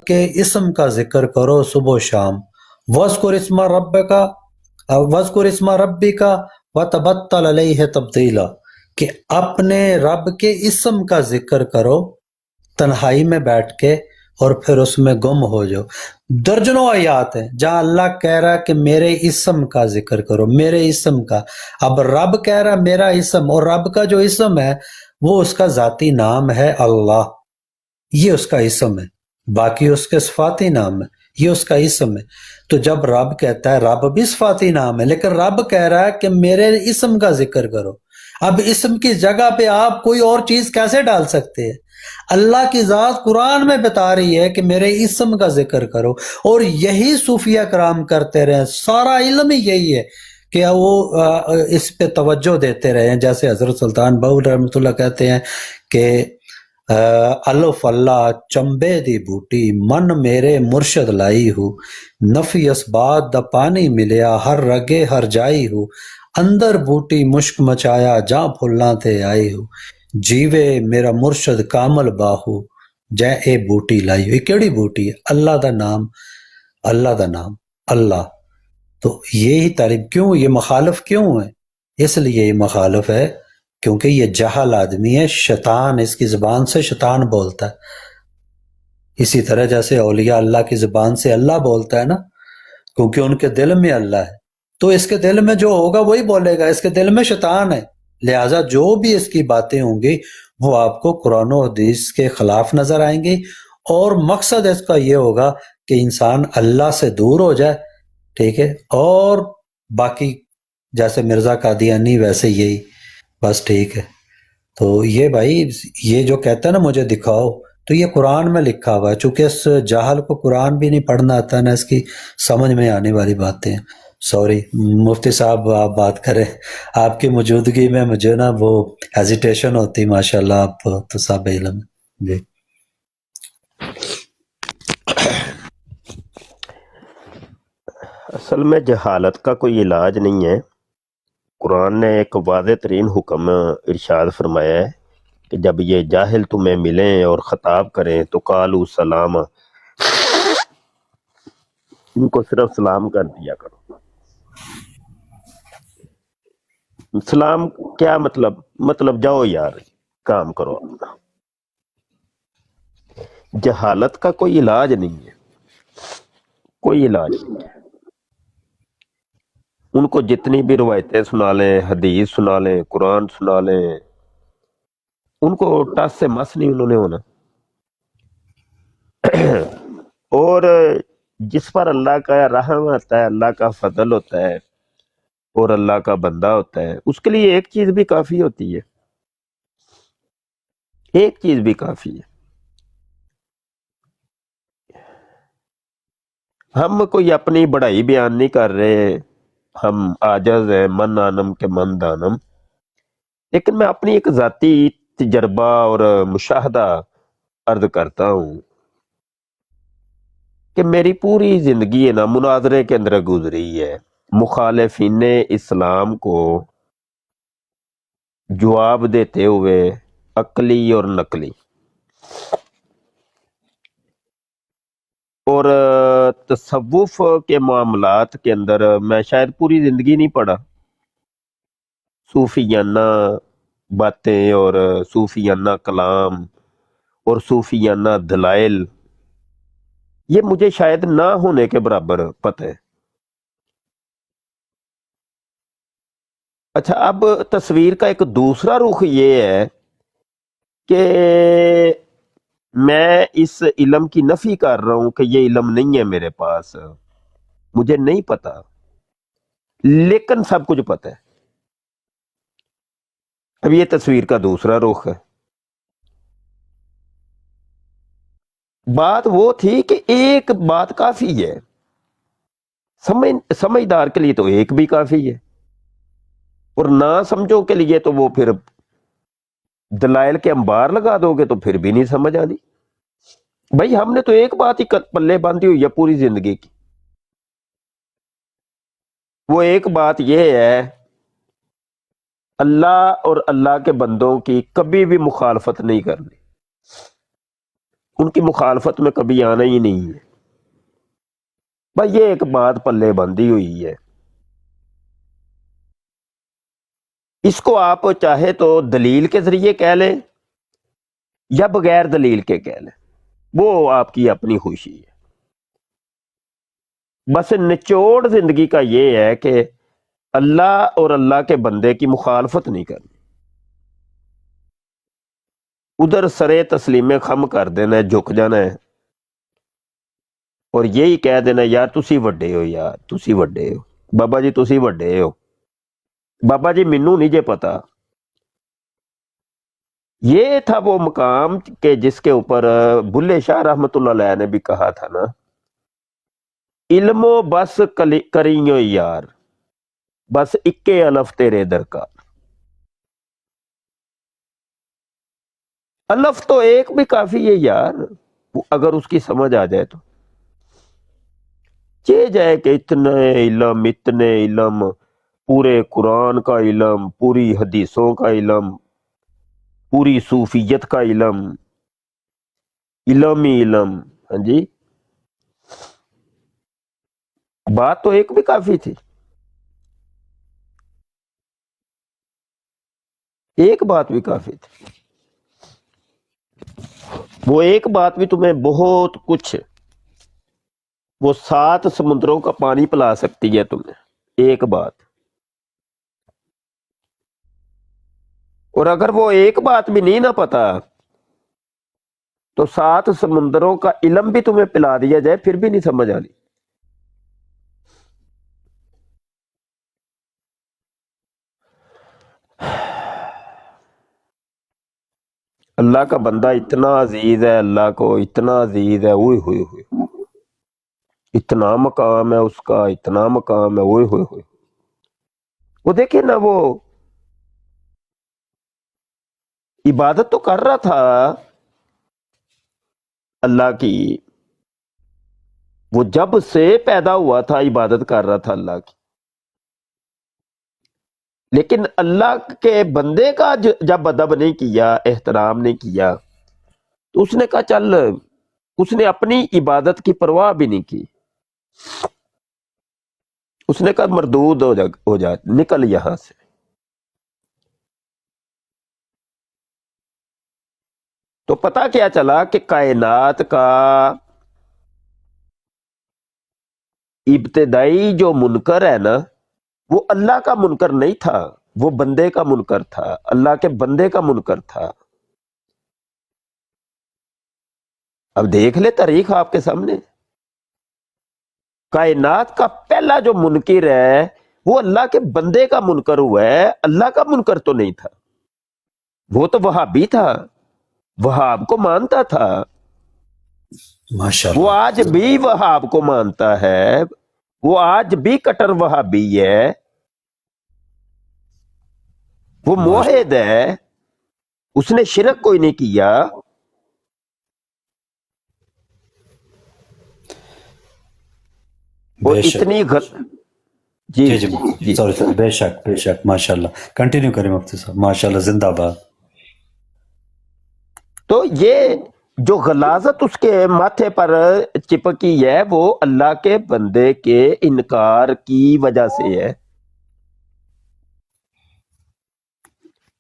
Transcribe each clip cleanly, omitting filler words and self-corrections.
के इसम का जिक्र करो सुबह शाम, वज़्कुर इस्मा रब्बिका वतबत्तल अलैहि तब्दीला, कि अपने रब के इसम का जिक्र करो तन्हाई में बैठ के और फिर उसमें गुम हो जाओ। दर्जनों आयात है जहां अल्लाह कह रहा है कि मेरे इसम का जिक्र करो, मेरे इसम का। अब रब कह रहा मेरा इसम, और रब का जो इसम है वो उसका जाती नाम है अल्लाह, ये उसका इसम है। बाकी उसके सिफाती नाम है, ये उसका इसम है। तो जब रब कहता है, रब भी सिफाती नाम है, लेकिन रब कह रहा है कि मेरे इसम का जिक्र करो। अब इसम की जगह पे आप कोई और चीज कैसे डाल सकते हैं? अल्लाह की जात कुरान में बता रही है कि मेरे इसम का जिक्र करो, और यही सूफिया कराम करते रहे। सारा इल्म ही यही है कि वो इस पे तवज्जो देते रहे। जैसे हजरत सुल्तान बाउल रहमतुल्लाह कहते हैं कि अल्फ अल्लाह चंबे दी बूटी मन मेरे मुर्शद लाई हूँ, नफी असबाद द पानी मिलिया हर रगे हर जाई हूँ, अंदर बूटी मुश्क मचाया जा फुल्लां ते आई हूँ, जीवे मेरा मुर्शद कामल बाहू जै ए बूटी लाई। ये केड़ी बूटी है? अल्लाह दा नाम, अल्लाह दा नाम, अल्लाह। तो यही तारीफ क्यों, ये मुखालिफ क्यों है? इसलिए ये मुखालिफ है क्योंकि ये जहल आदमी है, शैतान इसकी जुबान से शैतान बोलता है। इसी तरह जैसे औलिया अल्लाह की जुबान से अल्लाह बोलता है ना, क्योंकि उनके दिल में अल्लाह है, तो इसके दिल में जो होगा वही बोलेगा। इसके दिल में शैतान है, लिहाजा जो भी इसकी बातें होंगी वो आपको कुरान और हदीस के खिलाफ नजर आएंगी, और मकसद इसका ये होगा कि इंसान अल्लाह से दूर हो जाए, ठीक है। और बाकी जैसे मिर्जा कादियानी वैसे यही, बस ठीक है। तो ये भाई, ये जो कहता है ना मुझे दिखाओ, तो ये कुरान में लिखा हुआ है। चूंकि इस जाहल को कुरान भी नहीं पढ़ना आता ना इसकी समझ में आने वाली बातें। सॉरी मुफ्ती साहब, आप बात करें, आपकी मौजूदगी में मुझे ना वो हेजिटेशन होती। माशाल्लाह आप तो साहब इल्म जी। असल में जहालत का कोई इलाज नहीं है। कुरान ने एक वाज़ेह तरीन हुक्म इरशाद फरमाया है कि जब ये जाहिल तुम्हें मिलें और ख़ताब करें तो कालू सलाम, इनको सिर्फ सलाम कर दिया करो। सलाम क्या मतलब जाओ यार, काम करो अपना। जहालत का कोई इलाज नहीं है, कोई इलाज नहीं है। उनको जितनी भी रवायतें सुना लें, हदीस सुना लें, कुरान सुना लें, उनको टस से मस नहीं उन्होंने होना। और जिस पर अल्लाह का रहम आता है, अल्लाह का फजल होता है और अल्लाह का बंदा होता है, उसके लिए एक चीज भी काफी होती है, एक चीज भी काफी है। हम कोई अपनी बढ़ाई बयान नहीं कर रहे, हम आजज है, मन आनम के मन दानम। लेकिन मैं अपनी एक जाती तजर्बा और मुशाहदा अर्ज करता हूं कि मेरी पूरी जिंदगी है ना मुनाजरे के अंदर गुजरी है, मुखालिफिन इस्लाम को जवाब देते हुए, अकली और नकली। और तसव्वुफ के मामलात के अंदर मैं शायद पूरी जिंदगी नहीं पढ़ा। सूफियाना बातें और सूफियाना कलाम और सूफियाना दलाइल, ये मुझे शायद ना होने के बराबर पता है। अच्छा, अब तस्वीर का एक दूसरा रुख ये है कि मैं इस इल्म की नफी कर रहा हूं कि ये इल्म नहीं है मेरे पास, मुझे नहीं पता, लेकिन सब कुछ पता है। अब ये तस्वीर का दूसरा रुख है। बात वो थी कि एक बात काफी है, समझदार के लिए तो एक भी काफी है, और ना समझो के लिए तो वो फिर दलाइल के अंबार लगा दोगे तो फिर भी नहीं समझ आनी। भाई हमने तो एक बात ही पल्ले बांधी हुई है पूरी जिंदगी की, वो एक बात ये है, अल्लाह और अल्लाह के बंदों की कभी भी मुखालफत नहीं करनी। ان کی مخالفت میں کبھی آنا ہی نہیں ہے. بھائی یہ ایک بات پلے بندی ہوئی ہے، اس کو آپ چاہے تو دلیل کے ذریعے کہہ لیں یا بغیر دلیل کے کہہ لیں، وہ آپ کی اپنی خوشی ہے. بس نچوڑ زندگی کا یہ ہے کہ اللہ اور اللہ کے بندے کی مخالفت نہیں کرنی، ادھر سرے تسلیم خم کر دینا ہے، جھک جانا ہے اور یہی کہہ دینا یار تسی وڈے ہو، یار تسی وڈے ہو بابا جی، تسی وڈے ہو بابا جی، مینوں نہیں جے پتا. یہ تھا وہ مقام کہ جس کے اوپر بلے شاہ رحمت اللہ علیہ نے بھی کہا تھا نا، علم و بس کریو یار، بس اکے الف تیرے درکار. الف تو ایک بھی کافی ہے یار، اگر اس کی سمجھ آ جائے تو. چے جائے کہ اتنے علم، پورے قرآن کا علم، پوری حدیثوں کا علم، پوری صوفیت کا علم، علم ہی علم. ہاں جی، بات تو ایک بھی کافی تھی، ایک بات بھی کافی تھی. وہ ایک بات بھی تمہیں بہت کچھ، وہ 7 سمندروں کا پانی پلا سکتی ہے تمہیں، ایک بات. اور اگر وہ ایک بات بھی نہیں نہ پتا تو 7 سمندروں کا علم بھی تمہیں پلا دیا جائے پھر بھی نہیں سمجھ آنی. اللہ کا بندہ اتنا عزیز ہے، اللہ کو اتنا عزیز ہے، اوئے ہوئے ہوئے، اتنا مقام ہے اس کا، اتنا مقام ہے، اوئے ہوئے ہوئے. وہ دیکھیں نا، وہ عبادت تو کر رہا تھا اللہ کی، وہ جب سے پیدا ہوا تھا عبادت کر رہا تھا اللہ کی، لیکن اللہ کے بندے کا جب ادب نہیں کیا، احترام نہیں کیا، تو اس نے کہا چل، اس نے اپنی عبادت کی پرواہ بھی نہیں کی. اس نے کہا مردود ہو جا، نکل یہاں سے. تو پتا کیا چلا کہ کائنات کا ابتدائی جو منکر ہے نا، وہ اللہ کا منکر نہیں تھا، وہ بندے کا منکر تھا، اللہ کے بندے کا منکر تھا. اب دیکھ لے تاریخ آپ کے سامنے، کائنات کا پہلا جو منکر ہے وہ اللہ کے بندے کا منکر ہوا ہے، اللہ کا منکر تو نہیں تھا. وہ تو وہابی تھا، وہاب کو مانتا تھا، ماشاء وہ اللہ. آج بھی وہاب کو مانتا ہے، وہ آج بھی کٹر وہابی ہے، وہ موحد ہے، اس نے شرک کوئی نہیں کیا. اور بے شک. اتنی جی جی جی جی سوری سر، بے شک بے شک، ماشاء اللہ. کنٹینیو کریں مفتی صاحب، ماشاء اللہ، زندہ باد. تو یہ جو غلاظت اس کے ماتھے پر چپکی ہے وہ اللہ کے بندے کے انکار کی وجہ سے ہے.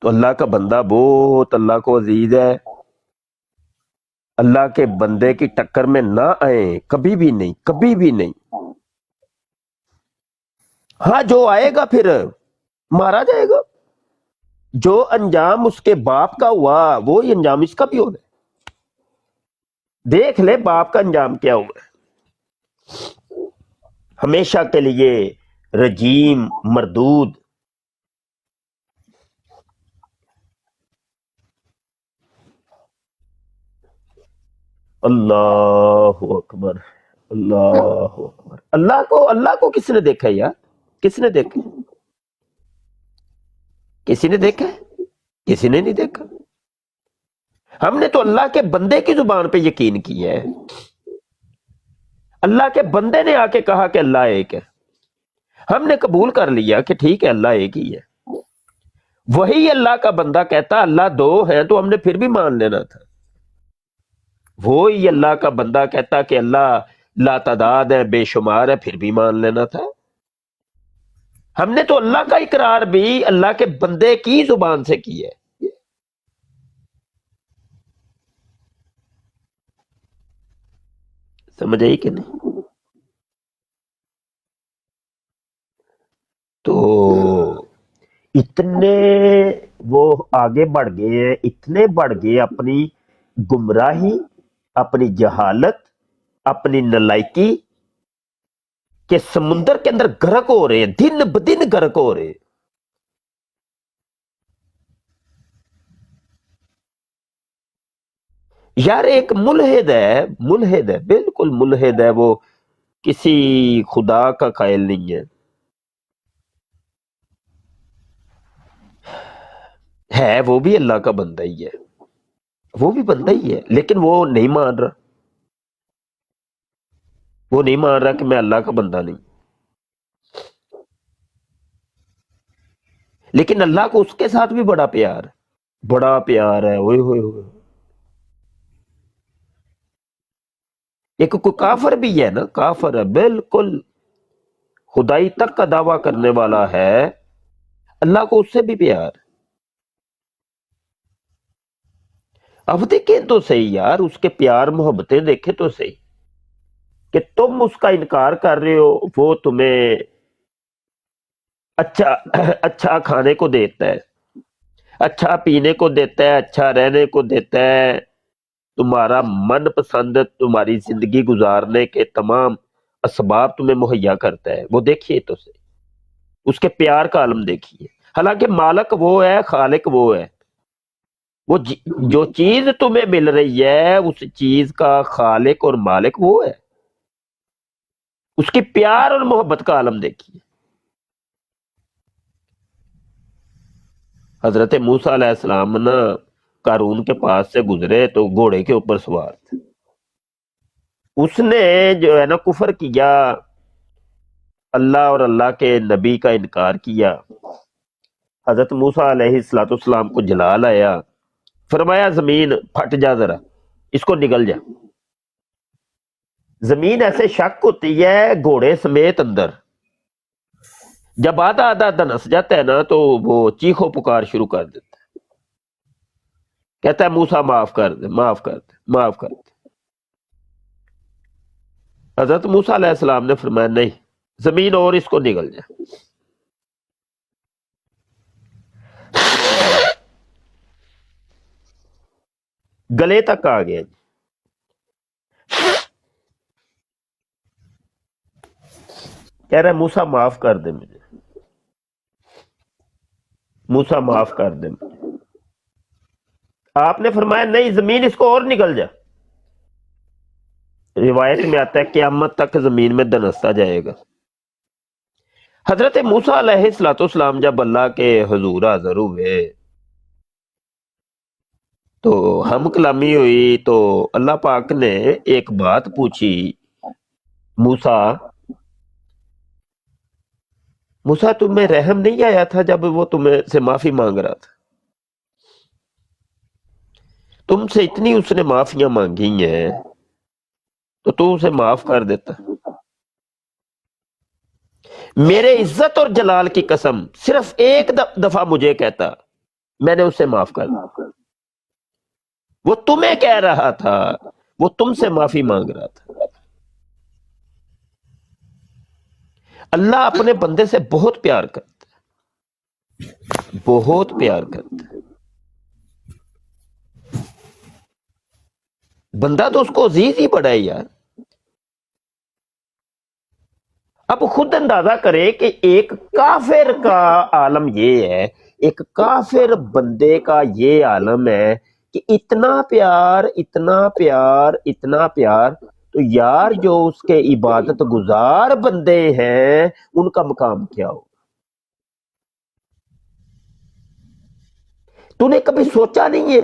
تو اللہ کا بندہ بہت اللہ کو عزیز ہے، اللہ کے بندے کی ٹکر میں نہ آئیں، کبھی بھی نہیں، کبھی بھی نہیں. ہاں جو آئے گا پھر مارا جائے گا، جو انجام اس کے باپ کا ہوا وہی انجام اس کا بھی ہونا ہے. دیکھ لے باپ کا انجام کیا ہوا ہے، ہمیشہ کے لیے رجیم، مردود. اللہ اکبر، اللہ اکبر. اللہ کو کس نے دیکھا یار؟ کس نے دیکھا؟ کسی نے دیکھا؟ کسی نے نہیں دیکھا. ہم نے تو اللہ کے بندے کی زبان پہ یقین کیا ہے. اللہ کے بندے نے آ کے کہا کہ اللہ ایک ہے، ہم نے قبول کر لیا کہ ٹھیک ہے اللہ ایک ہی ہے. وہی اللہ کا بندہ کہتا اللہ دو ہے تو ہم نے پھر بھی مان لینا تھا. وہی اللہ کا بندہ کہتا کہ اللہ لاتعداد ہے، بے شمار ہے، پھر بھی مان لینا تھا۔ ہم نے تو اللہ کا اقرار بھی اللہ کے بندے کی زبان سے کی ہے۔ سمجھ آئی کہ نہیں؟ تو اتنے وہ آگے بڑھ گئے ہیں، اتنے بڑھ گئے اپنی گمراہی، اپنی جہالت، اپنی نالائکی، کہ سمندر کے اندر غرق ہو رہے ہیں، دن بدن غرق ہو رہے ہیں۔ یار ایک ملحد ہے، بالکل ملحد ہے، وہ کسی خدا کا قائل نہیں ہے، وہ بھی اللہ کا بندہ ہی ہے، وہ بھی بندہ ہی ہے، لیکن وہ نہیں مان رہا، وہ نہیں مان رہا کہ میں اللہ کا بندہ نہیں، لیکن اللہ کو اس کے ساتھ بھی بڑا پیار ہے، بڑا پیار ہے، اوئے ہوئے ہوئے۔ ایک کوئی کافر بھی ہے نا، کافر ہے بالکل خدائی تک کا دعویٰ کرنے والا ہے، اللہ کو اس سے بھی پیار۔ اب دیکھیں تو صحیح یار، اس کے پیار محبتیں دیکھیں تو صحیح، کہ تم اس کا انکار کر رہے ہو، وہ تمہیں اچھا اچھا کھانے کو دیتا ہے، اچھا پینے کو دیتا ہے، اچھا رہنے کو دیتا ہے، تمہارا من پسند تمہاری زندگی گزارنے کے تمام اسباب تمہیں مہیا کرتا ہے، وہ دیکھیے تو صحیح، اس کے پیار کا عالم دیکھیے۔ حالانکہ مالک وہ ہے، خالق وہ ہے، وہ جو چیز تمہیں مل رہی ہے اس چیز کا خالق اور مالک وہ ہے، اس کی پیار اور محبت کا عالم دیکھیے۔ حضرت موسیٰ علیہ السلام نا قارون کے پاس سے گزرے تو گھوڑے کے اوپر سوار تھے، اس نے جو ہے نا کفر کیا، اللہ اور اللہ کے نبی کا انکار کیا، حضرت موسیٰ علیہ السلام کو جلال آیا، فرمایا زمین پھٹ جا، ذرا اس کو نگل جا۔ زمین ایسے شک ہوتی ہے گھوڑے سمیت اندر، جب آدھا آدھا دنس جاتا ہے نا تو وہ چیخو پکار شروع کر دیتا ہے، کہتا ہے موسیٰ معاف کر دے، معاف کر دے، معاف کر دے۔ حضرت موسیٰ علیہ السلام نے فرمایا نہیں، زمین اور اس کو نگل جا۔ گلے تک آ گیا، کہہ رہا ہے موسیٰ معاف کر دے مجھے، موسیٰ معاف کر دے مجھے۔ آپ نے فرمایا نہیں، زمین اس کو اور نگل جا۔ روایت میں آتا ہے قیامت تک زمین میں دنستا جائے گا۔ حضرت موسیٰ علیہ السلام جب اللہ کے حضور حاضر ہوئے تو ہم کلامی ہوئی، تو اللہ پاک نے ایک بات پوچھی، موسیٰ تمہیں رحم نہیں آیا تھا جب وہ تمہیں سے معافی مانگ رہا تھا؟ تم سے اتنی اس نے معافیاں مانگی ہیں تو تو اسے معاف کر دیتا۔ میرے عزت اور جلال کی قسم، صرف ایک دفعہ مجھے کہتا، میں نے اسے معاف کر دیا۔ وہ تمہیں کہہ رہا تھا، وہ تم سے معافی مانگ رہا تھا۔ اللہ اپنے بندے سے بہت پیار کرتا ہے، بہت پیار کرتا ہے، بندہ تو اس کو عزیز ہی بڑا ہے یار۔ اب خود اندازہ کرے کہ ایک کافر کا عالم یہ ہے، ایک کافر بندے کا یہ عالم ہے کہ اتنا پیار، اتنا پیار، اتنا پیار، تو یار جو اس کے عبادت گزار بندے ہیں ان کا مقام کیا ہو؟ تو نے کبھی سوچا نہیں ہے؟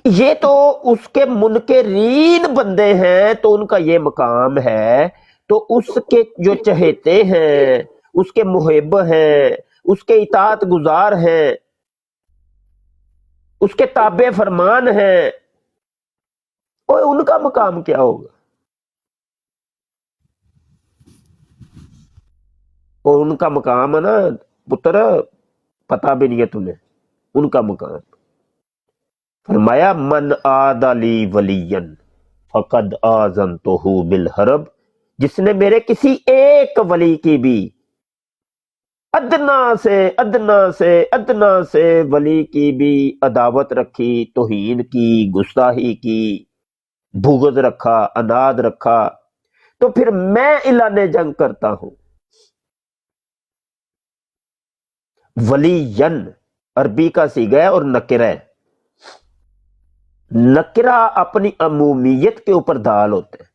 یہ تو اس کے منکرین بندے ہیں تو ان کا یہ مقام ہے، تو اس کے جو چہیتے ہیں، اس کے محب ہیں، اس کے اطاعت گزار ہیں، उसके ताबे फरमान हैं, और उनका मकाम क्या होगा? और उनका मकाम है ना पुत्र, पता भी नहीं है तुम्हें उनका मकाम। फरमाया मन आदली वलियन फकद आजन तो बिल हरब, जिसने मेरे किसी एक वली की भी अदना से वली की भी अदावत रखी, तौहीन की, गुस्ताही की, बुग़्ज़ रखा, अनाद रखा, तो फिर मैं ऐलान जंग करता हूं। वलीयन अरबी का सीगा है और नकिरा है। नकिरा अपनी अमूमियत के ऊपर दाल होते हैं।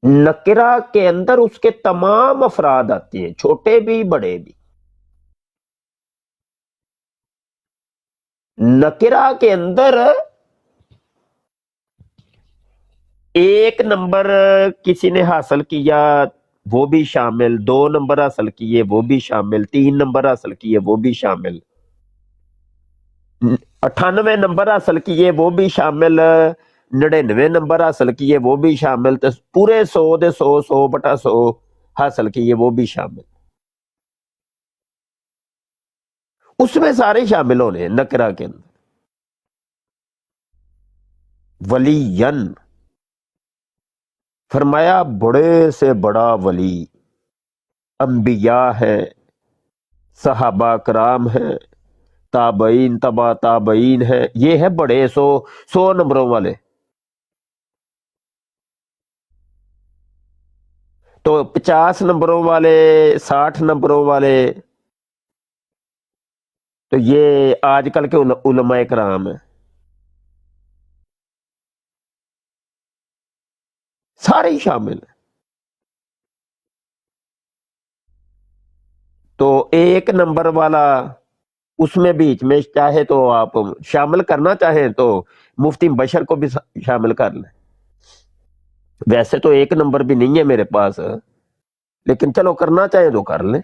नकिरा के अंदर उसके तमाम अफराद आते हैं, छोटे भी बड़े भी। नकिरा के अंदर एक नंबर किसी ने हासिल किया वो भी शामिल, 2 नंबर हासिल किए वो भी शामिल, 3 नंबर हासिल किए वो भी शामिल, 98 नंबर हासिल किए वो भी शामिल, 99 नंबर हासिल किए वो भी शामिल, तो पूरे 100 दे 100 100 बटा 100 हासिल किए वो भी शामिल। उसमें सारे शामिल होने हैं नकरा के अंदर। वलीयन फरमाया बड़े से बड़ा वली अंबिया है, सहाबा कराम है, ताबईन तबा ताबईन है, ये है बड़े 100 नंबरों वाले। तो 50 नंबरों वाले, 60 नंबरों वाले, तो ये आजकल के उलमाए कराम है, सारे ही शामिल है। तो 1 नंबर वाला उसमें बीच में चाहे तो आप शामिल करना चाहें तो मुफ्ती बशर को भी शामिल कर लें। वैसे तो 1 नंबर भी नहीं है मेरे पास, लेकिन चलो करना चाहे तो कर लें,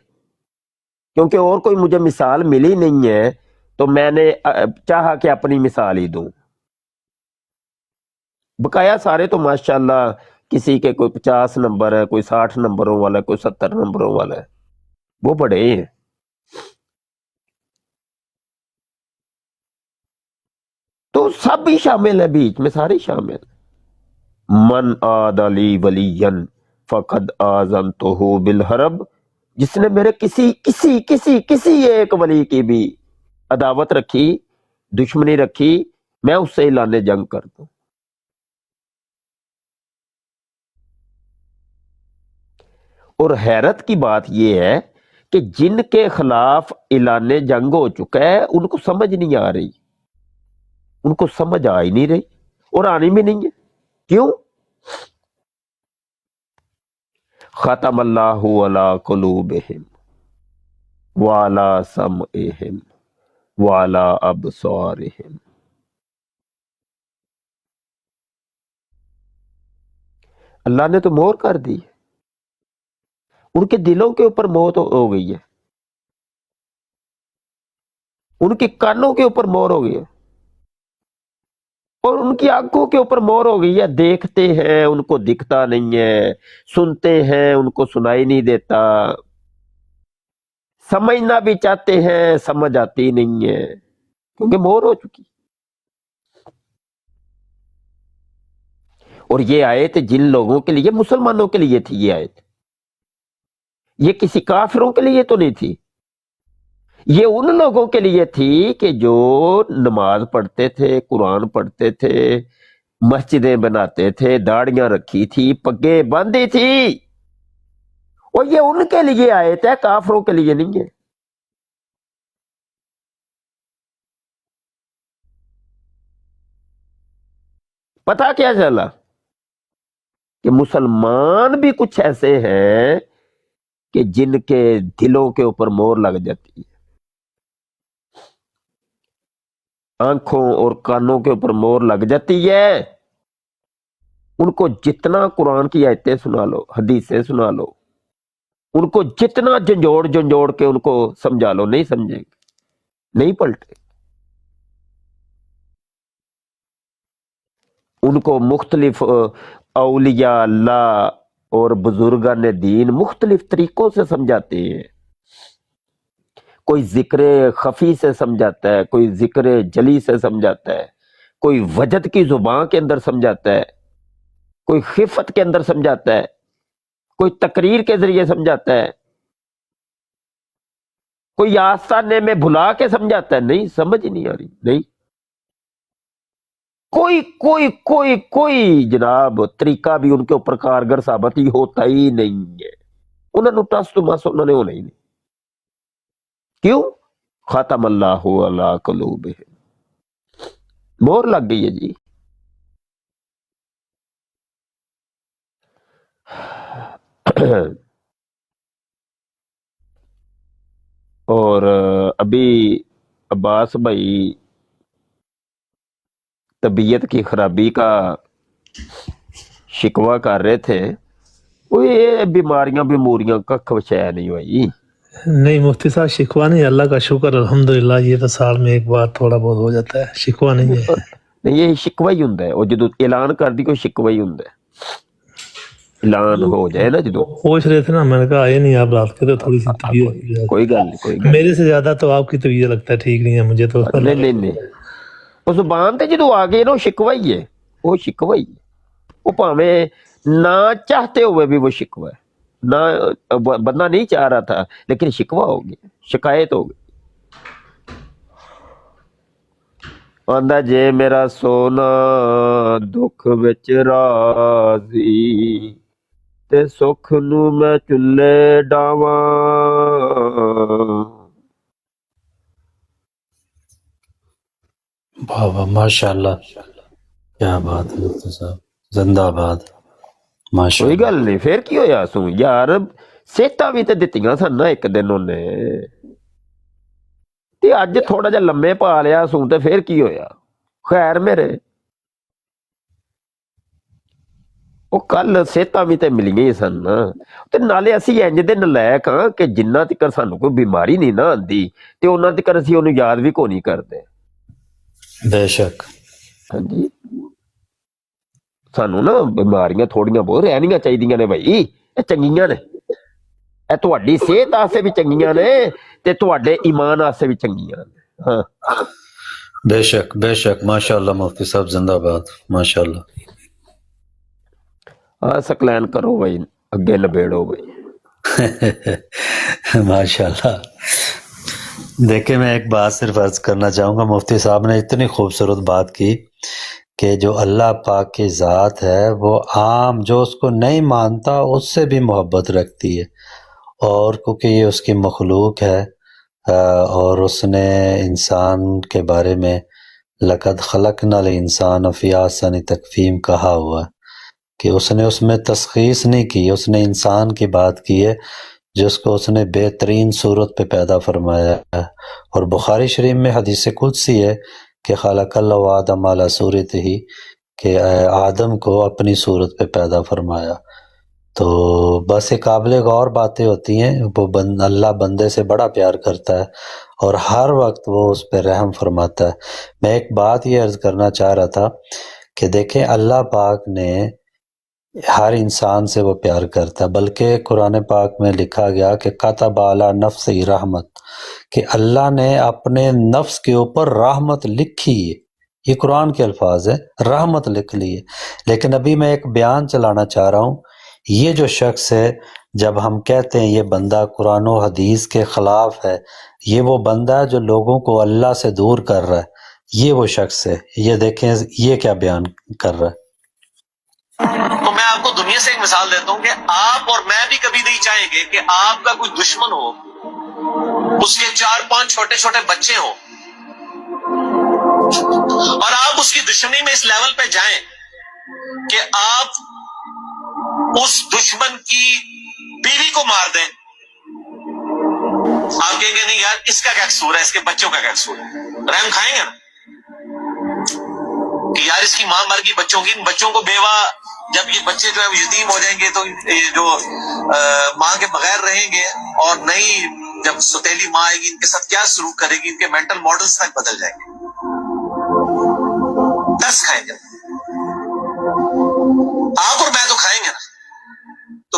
क्योंकि और कोई मुझे मिसाल मिली नहीं है, तो मैंने चाहा कि अपनी मिसाल ही दूं। बकाया सारे तो माशाल्लाह, किसी के कोई 50 नंबर है, कोई 60 नंबरों वाला है, कोई 70 नंबरों वाला है, वो बड़े हैं। तो सब ही शामिल है, बीच में सारे शामिल। मन आदली वलियन फकद आजन तो हो बिल हरब, जिसने मेरे किसी किसी किसी किसी एक वली की भी अदावत रखी, दुश्मनी रखी, मैं उससे ऐलान जंग कर दूं। और हैरत की बात यह है कि जिनके खिलाफ ऐलान जंग हो चुका है उनको समझ नहीं आ रही, उनको समझ आ ही नहीं रही, और आनी भी नहीं है। क्यों? खतमल्लाहु अला कुलूबिहिम वाला समइहिम वाला अबसारिहिम। अल्लाह ने तो मोहर कर दी, उनके दिलों के ऊपर मोहर हो गई है, उनके कानों के ऊपर मोहर हो गई है, और उनकी आंखों के ऊपर मोहर हो गई है। देखते हैं उनको दिखता नहीं है, सुनते हैं उनको सुनाई नहीं देता, समझना भी चाहते हैं समझ आती नहीं है, क्योंकि मोहर हो चुकी। और ये आयत जिन लोगों के लिए, मुसलमानों के लिए थी ये आयत, ये किसी काफिरों के लिए तो नहीं थी। ये उन लोगों के लिए थी कि जो नमाज पढ़ते थे, कुरान पढ़ते थे, मस्जिदें बनाते थे, दाढ़ियां रखी थी, पग्गे बांधी थी, और ये उनके लिए आयत है, काफिरों के लिए नहीं है। पता क्या चला कि मुसलमान भी कुछ ऐसे हैं कि जिनके दिलों के ऊपर मोहर लग जाती है, आंखों और कानों के ऊपर मोहर लग जाती है। उनको जितना कुरान की आयतें सुना लो, हदीसें सुना लो, उनको जितना झंझोड़ झंझोड़ के उनको समझा लो, नहीं समझेंगे, नहीं पलटे। ان کو مختلف اولیاء اللہ اور بزرگان دین مختلف طریقوں سے سمجھاتے ہیں. کوئی ذکر خفی سے سمجھاتا ہے، کوئی ذکر جلی سے سمجھاتا ہے، کوئی وجد کی زبان کے اندر سمجھاتا ہے، کوئی خفت کے اندر سمجھاتا ہے، کوئی تقریر کے ذریعے سمجھاتا ہے، کوئی آستانے میں بھلا کے سمجھاتا ہے. نہیں سمجھ ہی نہیں آ رہی. نہیں کوئی کوئی کوئی کوئی جناب طریقہ بھی ان کے اوپر کارگر ثابت ہی ہوتا ہی نہیں ہے. انہوں نے ٹس تو مس انہوں نے ہونا ہی نہیں. کیوں؟ ختم اللہ علی قلوبہم، مہر لگ گئی ہے جی. اور ابھی عباس بھائی طبیعت کی خرابی کا شکوہ کر رہے تھے. وہ یہ بیماریاں کا شے نہیں ہوئی. نہیں مفتی صاحب شکوہ نہیں، اللہ کا شکر الحمدللہ. یہ تو سال میں ایک بار تھوڑا بہت ہو جاتا ہے، شکوہ نہیں ہے. نہیں یہ شکوہ ہی ہوں ہے. وہ جدو اعلان کر دی کوئی شکوہ ہی ہوں ہے. اعلان ہو جائے نا جدو. پوچھ رہے تھے نا، میں نے کہا آئے نہیں آپ رات کے، تو تھوڑی سی طبیعت کوئی گل نہیں، کوئی گل میرے سے زیادہ تو آپ کی طبیعت لگتا ہے ٹھیک نہیں ہے مجھے تو. نہیں نہیں نہیں. وہ زبان تے جدو آ گئے نا وہ شکوہ ہی ہے. وہ شکوہ ہی ہے. وہ پاویں نہ چاہتے ہوئے بھی وہ شکوہ ہے. نہ بندہ نہیں چاہ رہا تھا لیکن شکوہ ہو گیا، شکایت ہو گئی. آندا جے میرا سونا دکھ وچ راضی تے سکھ نو میں چلے ڈاواں. واہ واہ ماشاء اللہ، کیا بات ہے مفتی صاحب، زندہ باد. ماشاء کوئی اللہ. گل نہیں. پھر کی ہویا سو یار، صحتاں بھی تے دتیاں سن نا ایک دن انہیں، تے اج تھوڑا جا لمے پا لیا سو تے پھر کی ہویا. خیر میرے وہ کل صحتاں بھی تے ملیاں ہی سن نا. تے نالے اسی انج دے نالائق ہاں کہ جنہ تکر سانو کوئی بیماری نہیں نا آندی تے انہاں تکر اسی اونوں یاد بھی کو نہیں کرتے. بے شک. ہاں جی، سانو نا بیماریاں تھوڑیاں بہت رہنیاں چاہیدیاں نے بھائی. یہ چنگیاں نے، اے تہاڈی صحت واسطے بھی چنگیاں نے تے تہاڈے ایمان واسطے بھی چنگیاں نے. ہاں بے شک بے شک. ماشاء اللہ مفتی صاحب زندہ باد. ماشاء اللہ. ہاں سکلین کرو بھائی، اگے نبیڑو بھائی. ماشاء اللہ. دیکھیں میں ایک بات صرف عرض کرنا چاہوں گا. مفتی صاحب نے اتنی خوبصورت بات کی کہ جو اللہ پاک کی ذات ہے وہ عام جو اس کو نہیں مانتا اس سے بھی محبت رکھتی ہے، اور کیونکہ یہ اس کی مخلوق ہے اور اس نے انسان کے بارے میں لقد خلقنا الانسان فی احسن تقویم کہا ہوا ہے کہ اس نے اس میں تشخیص نہیں کی، اس نے انسان کی بات کی ہے جس کو اس نے بہترین صورت پہ پیدا فرمایا ہے. اور بخاری شریف میں حدیث قدسی ہے کہ خلق اللہ آدم علی صورت ہی، کہ آدم کو اپنی صورت پہ پیدا فرمایا. تو بس یہ قابل غور باتیں ہوتی ہیں. وہ اللہ بندے سے بڑا پیار کرتا ہے اور ہر وقت وہ اس پہ رحم فرماتا ہے. میں ایک بات یہ عرض کرنا چاہ رہا تھا کہ دیکھیں اللہ پاک نے ہر انسان سے وہ پیار کرتا ہے، بلکہ قرآن پاک میں لکھا گیا کہ کتب علی نفسہ رحمت، کہ اللہ نے اپنے نفس کے اوپر رحمت لکھی ہے. یہ قرآن کے الفاظ ہیں، رحمت لکھ لی ہے. لیکن ابھی میں ایک بیان چلانا چاہ رہا ہوں. یہ جو شخص ہے، جب ہم کہتے ہیں یہ بندہ قرآن و حدیث کے خلاف ہے، یہ وہ بندہ ہے جو لوگوں کو اللہ سے دور کر رہا ہے. یہ وہ شخص ہے. یہ دیکھیں یہ کیا بیان کر رہا ہے. تو میں آپ کو دنیا سے ایک مثال دیتا ہوں کہ آپ اور میں بھی کبھی نہیں چاہیں گے کہ آپ کا کوئی دشمن ہو، اس کے 4-5 چھوٹے چھوٹے بچے ہوں اور آپ اس کی دشمنی میں اس لیول پہ جائیں کہ آپ اس دشمن کی بیوی کو مار دیں. آپ کہیں گے نہیں یار اس کا کیا قصور ہے، اس کے بچوں کا کیا قصور ہے؟ رحم کھائیں گے نا کہ یار اس کی ماں مر گئی بچوں کی، ان بچوں کو بیوہ، جب یہ بچے جو ہے وہ یتیم ہو جائیں گے تو یہ جو ماں کے بغیر رہیں گے اور نئی جب ستیلی ماں آئے گی ان کے ساتھ کیا سلوک کرے گی، ان کے مینٹل ماڈلز تک بدل جائیں گے. دس کھائیں گے.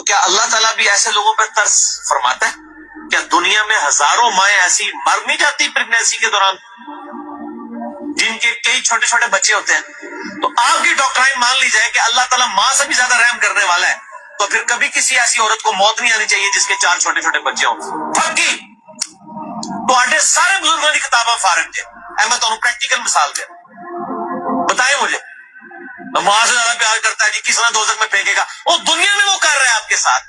क्या अल्लाह ताला भी ऐसे लोगों पर तरस फरमाता है? क्या दुनिया में हजारों माएं ऐसी मर नहीं जाती प्रेगनेंसी के दौरान जिनके कई छोटे छोटे बच्चे होते हैं? तो आपकी डॉक्टराइन मान ली जाए कि अल्लाह ताला माँ से भी ज्यादा रहम करने वाला है, तो फिर कभी किसी ऐसी औरत को मौत नहीं आनी चाहिए जिसके 4 छोटे छोटे बच्चे हों। फकी ਤੁਹਾਡੇ ਸਾਰੇ ਬਜ਼ੁਰਗਾਂ ਦੀ ਕਿਤਾਬਾਂ ਫਾਰਗ ਜੇ। मैं ਤੁਹਾਨੂੰ प्रैक्टिकल मिसाल दे, बताएं मुझे माँ से ज्यादा प्यार करता है जी, किस तरह दोजख में फेंकेगा? वो दुनिया में वो कर रहा है आपके साथ,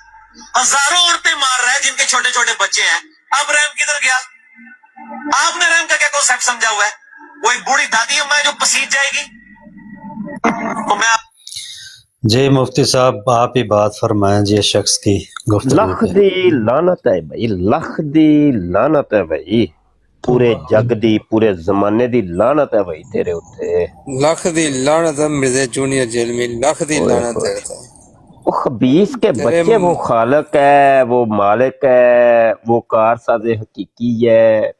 हजारों औरतें मार रहा है जिनके छोटे छोटे बच्चे हैं। अब रहम किधर गया? आपने रहम का क्या कॉन्सेप्ट समझा हुआ है? वो एक बूढ़ी दादी अम्मा है जो पसीज जाएगी। तो मैं जी मुफ्ती साहब आप ही बात फरमाएं जी इस शख्स की गुफ्तगू ਲੱਖ पे। ਦੀ ਲਾਨਤ ਹੈ ਭਾਈ, ਲੱਖ ਦੀ ਲਾਨਤ ਹੈ ਭਾਈ, ਪੂਰੇ ਜੱਗ ਦੀ, ਪੂਰੇ ਜ਼ਮਾਨੇ ਦੀ ਲਾਨਤ ਹੈ ਭਾਈ ਤੇਰੇ ਉੱਤੇ। ਲੱਖ ਦੀ ਲਾਨਤ ਹੈ ਮਿਰਜ਼ਾ ਜੂਨੀਅਰ ਜੇਲਮੀ, ਲੱਖ ਦੀ ओए ਲਾਨਤ होए। है। वो खबीस के तेरे बच्चे, वो खालक है, वो मालिक है, वो कारसाज हकीकी है,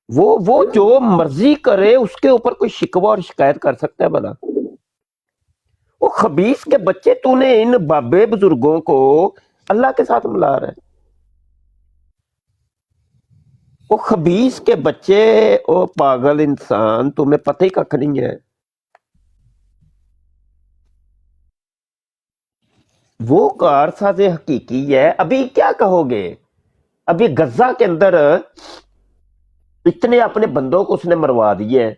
वो जो मर्जी करे उसके ऊपर कोई शिकवा और शिकायत कर सकता है भला? वो खबीस के बच्चे, तूने इन बाबे बुजुर्गों को अल्लाह के साथ मिला रहा है। वो खबीस के बच्चे, ओ पागल इंसान, तुम्हें पता ही कख नहीं है। वो कारसाज हकीकी है। अभी क्या कहोगे? अभी गजा के अंदर इतने अपने बंदों को उसने मरवा दिए हैं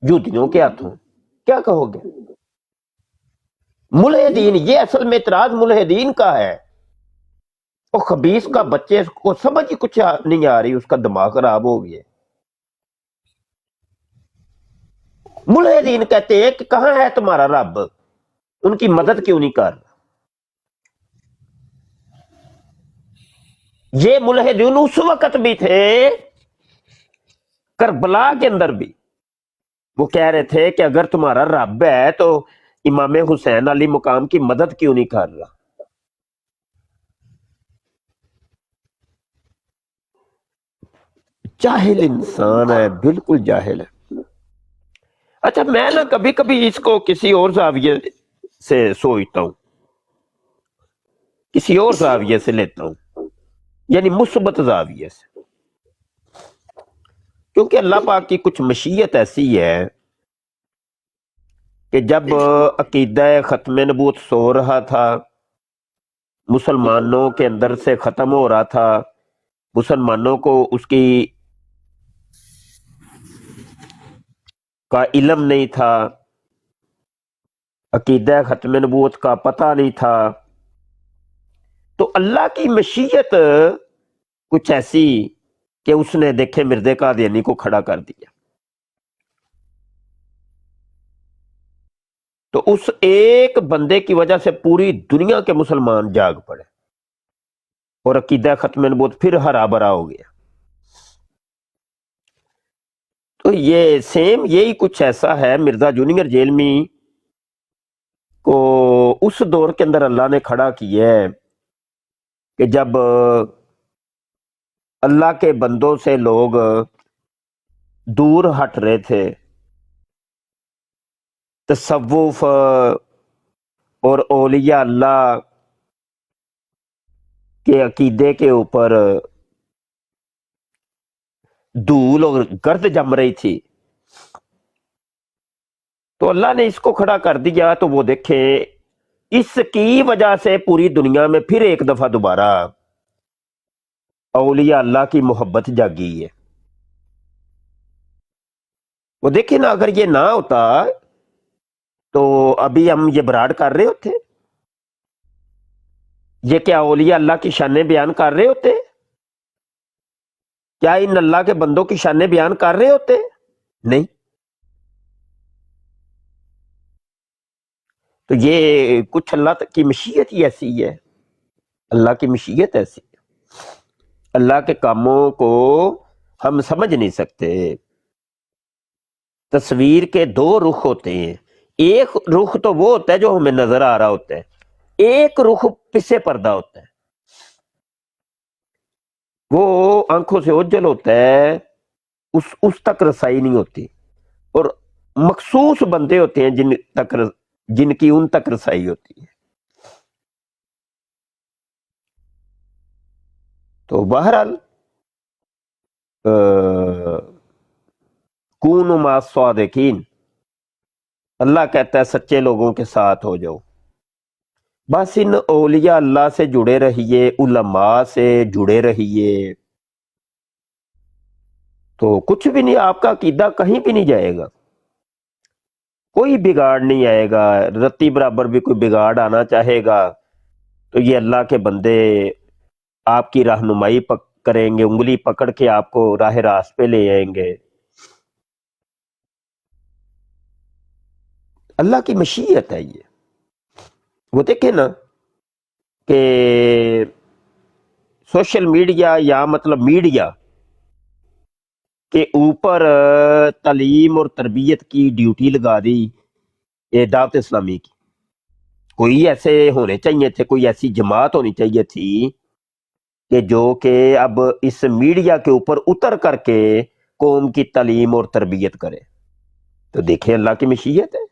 यहूदियों के हाथों, क्या कहोगे? मुल्हिदीन, ये असल में इतराज मुल्हिदीन का है। और खबीस का बच्चे को समझ ही कुछ नहीं आ रही, उसका दिमाग खराब हो गया। मुल्हिदीन कहते हैं कि कहां है तुम्हारा रब, उनकी मदद क्यों नहीं कर रहा? ये मुल्हिदीन उस वक्त भी थे, करबला के अंदर भी वो कह रहे थे कि अगर तुम्हारा रब है तो इमाम हुसैन अली मुकाम की मदद क्यों नहीं कर रहा? जाहिल इंसान है, बिल्कुल जाहिल है। अच्छा, मैं ना कभी कभी इसको किसी और जाविये से सोचता हूं, किसी और जाविये से लेता हूं, यानी मुस्बत जाविये से, क्योंकि अल्लाह पाक की कुछ मशीयत ऐसी है कि जब अकीदा खत्म नबूत सो रहा था, मुसलमानों के अंदर से खत्म हो रहा था, मुसलमानों को उसकी का इल्म नहीं था, अकीदा खत्म नबूत का पता नहीं था, तो अल्लाह की मशीयत कुछ ऐसी कि उसने देखे मिर्ज़े कादियानी को खड़ा कर दिया। तो उस एक बंदे की वजह से पूरी दुनिया के मुसलमान जाग पड़े और अकीदा खत्म नबूत फिर हरा भरा हो गया। तो ये सेम यही कुछ ऐसा है, मिर्जा जूनियर जेलमी को उस दौर के अंदर अल्लाह ने खड़ा किया है कि जब अल्लाह के बंदों से लोग दूर हट रहे थे, तसव्वुफ और औलिया अल्लाह के अकीदे के ऊपर धूल और गर्द जम रही थी, तो अल्लाह ने इसको खड़ा कर दिया। तो वो देखे, इसकी वजह से पूरी दुनिया में फिर एक दफा दोबारा औलिया अल्लाह की मोहब्बत जागी है। वो देखे ना, अगर ये ना होता तो अभी हम ये बराड कर रहे होते? ये क्या औलिया अल्लाह की शानें बयान कर रहे होते? क्या इन अल्लाह के बंदों की शानें बयान कर रहे होते? नहीं। तो ये कुछ अल्लाह की मशीयत ही ऐसी है, अल्लाह की मशीयत ऐसी है। अल्लाह के कामों को हम समझ नहीं सकते। तस्वीर के दो रुख होते हैं, एक रुख तो वो होता है जो हमें नजर आ रहा होता है, एक रुख पीछे पर्दा होता है, वो आंखों से ओझल होता है, उस तक रसाई नहीं होती, और मखसूस बंदे होते हैं जिनकी उन तक रसाई होती है। تو بہرحال کونوا مع الصادقین، اللہ کہتا ہے سچے لوگوں کے ساتھ ہو جاؤ. بس ان اولیاء اللہ سے جڑے رہیے، علماء سے جڑے رہیے، تو کچھ بھی نہیں، آپ کا عقیدہ کہیں بھی نہیں جائے گا، کوئی بگاڑ نہیں آئے گا. رتی برابر بھی کوئی بگاڑ آنا چاہے گا تو یہ اللہ کے بندے آپ کی رہنمائی کریں گے، انگلی پکڑ کے آپ کو راہ راست پہ لے آئیں گے. اللہ کی مشیت ہے یہ. وہ دیکھیں نا کہ سوشل میڈیا یا مطلب میڈیا کے اوپر تعلیم اور تربیت کی ڈیوٹی لگا دی یہ دعوت اسلامی کی. کوئی ایسے ہونے چاہیے تھے، کوئی ایسی جماعت ہونی چاہیے تھی کہ جو کہ اب اس میڈیا کے اوپر اتر کر کے قوم کی تعلیم اور تربیت کرے. تو دیکھیں اللہ کی مشیت ہے.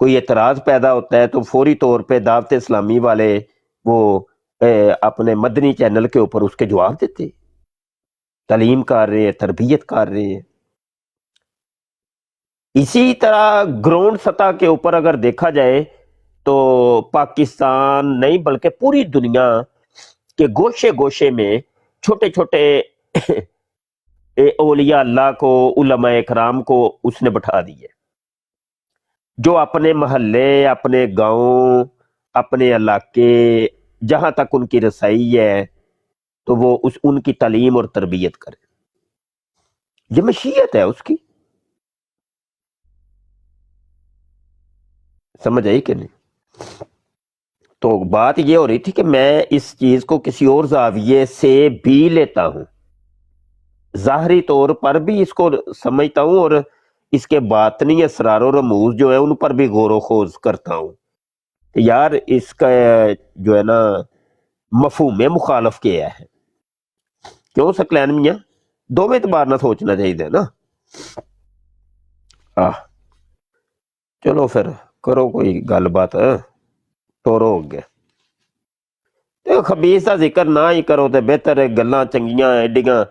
کوئی اعتراض پیدا ہوتا ہے تو فوری طور پہ دعوت اسلامی والے وہ اپنے مدنی چینل کے اوپر اس کے جواب دیتے، تعلیم کر رہے ہیں، تربیت کر رہے ہیں. اسی طرح گراؤنڈ سطح کے اوپر اگر دیکھا جائے تو پاکستان نہیں بلکہ پوری دنیا کے گوشے گوشے میں چھوٹے چھوٹے اولیاء اللہ کو، علماء اکرام کو اس نے بٹھا دیے، جو اپنے محلے، اپنے گاؤں، اپنے علاقے جہاں تک ان کی رسائی ہے تو وہ ان کی تعلیم اور تربیت کرے. یہ مشیت ہے اس کی. سمجھ آئی کہ نہیں؟ تو بات یہ ہو رہی تھی کہ میں اس چیز کو کسی اور زاویے سے بھی لیتا ہوں، ظاہری طور پر بھی اس کو سمجھتا ہوں، اور اس کے باطنی اسرار و رموز جو ہے ان پر بھی غور و خوض کرتا ہوں کہ یار اس کا جو ہے نا مفہوم مخالف کیا ہے. کیوں سکلین میاں دو میں اعتبار نہ سوچنا چاہیے نا. چلو پھر کرو کوئی گل بات، ٹورو ہو گیا. خبیث کا ذکر نہ ہی کرو تے بہتر ہے. گلاں چنگیاں ایڈیاں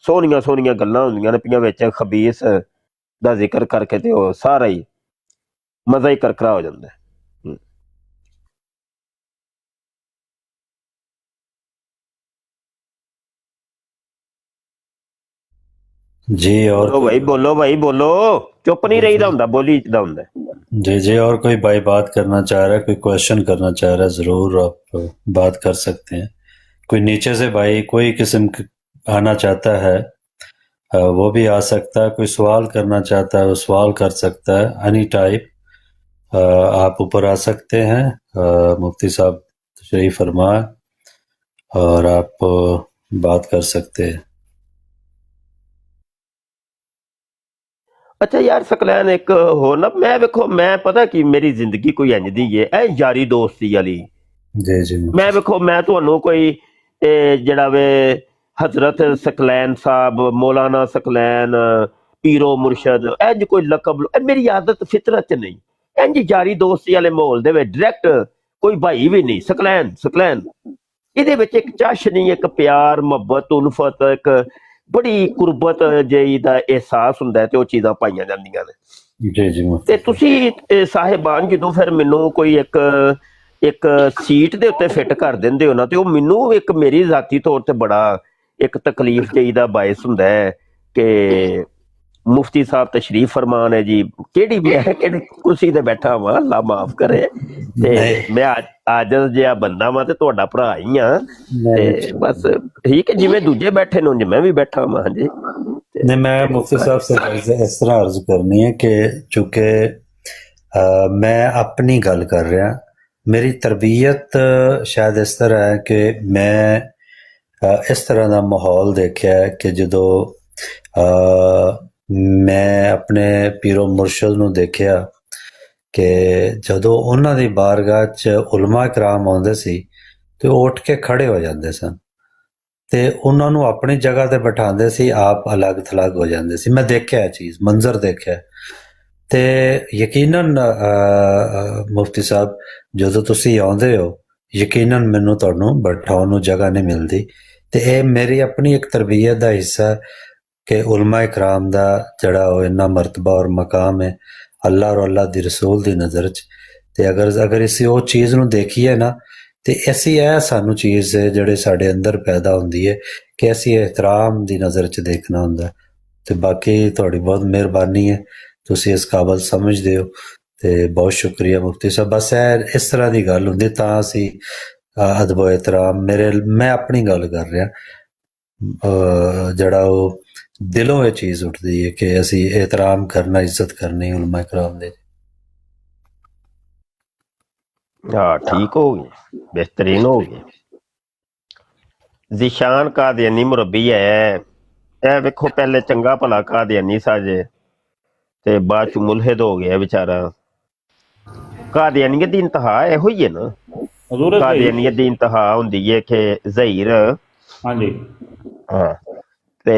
سونیاں سونیاں گلاں ہوندیاں نے پیاں وچ خبیث دا ذکر کر کے تے وہ سارا ہی مزہ ہی کرکرا ہو جاندہ ہے. جی اور بولو بھائی، بولو بھائی، بولو. چپ نہیں رہی دا ہوندا، بولی دا ہوندا ہے. جی اور کوئی بھائی بات کرنا چاہ رہا ہے، کوئی کویشچن کرنا چاہ رہا ہے، ضرور آپ بات کر سکتے ہیں. کوئی نیچے سے بھائی کوئی قسم آنا چاہتا ہے وہ بھی آ سکتا ہے، کوئی سوال کرنا چاہتا ہے وہ سوال کر سکتا ہے. اینی ٹائپ آپ اوپر آ سکتے ہیں. مفتی صاحب تشریف فرمائے اور آپ بات کر سکتے ہیں. اچھا یار سکلین ایک ہو نا، میں ویکھو میں پتہ کی میری زندگی کوئی انج دی ہے اے یاری دوستی والی. جی میں ویکھو میں تھانوں کوئی جڑا وے حضرت سکلین صاحب، مولانا سکلین، پیرو مرشد انج کوئی لقب میری عادت فطرت چ نہیں. انج یاری دوستی والے ماحول دے وچ ڈائریکٹ کوئی بھائی بھی نہیں. سکلین یہ ایک چش نہیں، ایک پیار محبت الفت، ایک بڑی قربت جی دا احساس ہوندا ہے تے وہ چیزاں پائیاں جاندیاں نے. جی تے تسی صاحبان جدوں پھر مینوں کوئی ایک سیٹ دے اتنے فٹ کر دیندے ہو نا تے وہ مینوں ایک میری ذاتی طور تے بڑا ایک تکلیف جہی دا باعث ہوندا ہے کہ مفتی صاحب تشریف فرمان ہے جی، کیڑی میں کیڑی کرسی تے بیٹھا ہاں، اللہ معاف کرے تے میں عاجز جہا بندہ وا تے تہاڈا بھرا ہی ہاں تے بس ٹھیک ہے جویں دوجے بیٹھے نے میں بھی بیٹھا ہاں جی. نہیں میں مفتی صاحب سے اس طرح عرض کرنی ہے کہ چونکہ میں اپنی گل کر رہا، میری تربیت شاید اس طرح ہے کہ میں اس طرح دا ماحول دیکھا ہے کہ جدو میں اپنے پیرو مرشد نو دیکھیا کہ جدو انہاں دی بارگاہ چ علماء کرام آندے سی تو اٹھ کے کھڑے ہو جاندے سن تے انہاں نو اپنی جگہ تے بٹھاندے سی، آپ الگ تھلگ ہو جاندے سی. میں دیکھا ہے چیز، منظر دیکھا ہے. تے یقیناً مفتی صاحب جدو تسی آندے ہو یقیناً مینوں تہانوں بٹھاؤن نو جگہ نہیں ملدی ਤੇ ਇਹ ਮੇਰੀ ਆਪਣੀ ਇੱਕ ਤਰਬੀਅਤ ਦਾ ਹਿੱਸਾ ਹੈ ਕਿ ਉਲਮਾ ਇਕਰਾਮ ਦਾ ਜਿਹੜਾ ਉਹ ਇੰਨਾ ਮਰਤਬਾ ਔਰ ਮਕਾਮ ਹੈ ਅੱਲਾ ਔਰ ਅੱਲਾ ਦੀ ਰਸੂਲ ਦੀ ਨਜ਼ਰ 'ਚ। ਤੇ ਅਗਰ ਅਸੀਂ ਉਹ ਚੀਜ਼ ਨੂੰ ਦੇਖੀਏ ਨਾ ਤੇ ਅਸੀਂ ਇਹ ਸਾਨੂੰ ਚੀਜ਼ ਹੈ ਜਿਹੜੇ ਸਾਡੇ ਅੰਦਰ ਪੈਦਾ ਹੁੰਦੀ ਹੈ ਕਿ ਅਸੀਂ ਇਹਤਰਾਮ ਦੀ ਨਜ਼ਰ 'ਚ ਦੇਖਣਾ ਹੁੰਦਾ। ਤੇ ਬਾਕੀ ਤੁਹਾਡੀ ਬਹੁਤ ਮਿਹਰਬਾਨੀ ਹੈ, ਤੁਸੀਂ ਇਸ ਕਾਬਲ ਸਮਝਦੇ ਹੋ ਤੇ ਬਹੁਤ ਸ਼ੁਕਰੀਆ ਮੁਫਤੀ ਸਾਹਿਬ। ਬਸ ਇਹ ਇਸ ਤਰ੍ਹਾਂ ਦੀ ਗੱਲ ਹੁੰਦੀ ਤਾਂ ਅਸੀਂ ਅਦਬ ਇਹਤਰਾਮ ਮੈਂ ਆਪਣੀ ਗੱਲ ਕਰ ਰਿਹਾ, ਜਿਹੜਾ ਉਹ ਦਿਲੋਂ ਇਹ ਚੀਜ਼ ਉੱਠਦੀ ਹੈ ਕਿ ਅਸੀਂ ਇਹਤਰਾਮ ਕਰਨਾ, ਇੱਜ਼ਤ ਕਰਨੀ ਉਲਮਾ ਇਕਰਾਮ ਦੇ। हाँ ठीक हो गए, बेहतरीन हो गए। जिशान कादियानी मुरब्बी है, ਇਹ ਵੇਖੋ ਪਹਿਲੇ ਚੰਗਾ ਭਲਾ ਕਾਦੀਆਨੀ ਸਾਜੇ ਤੇ ਬਾਅਦ ਚ ਮੁਲਹਿਦ ਹੋ ਗਿਆ ਵਿਚਾਰਾ। ਕਾਦੀਆਨੀਅਤ ਦੀ ਇੰਤਹਾ ਇਹੋ ਹੀ ਹੈ ਨਾ, ਹਜ਼ੂਰ ਕਾਦੀਆਨੀਅਤ ਦੀ ਇੰਤਹਾ ਹੁੰਦੀ ਹੈ ਕਿ ਜ਼ਹੀਰ ਹਾਂਜੀ ਹਾਂ ਤੇ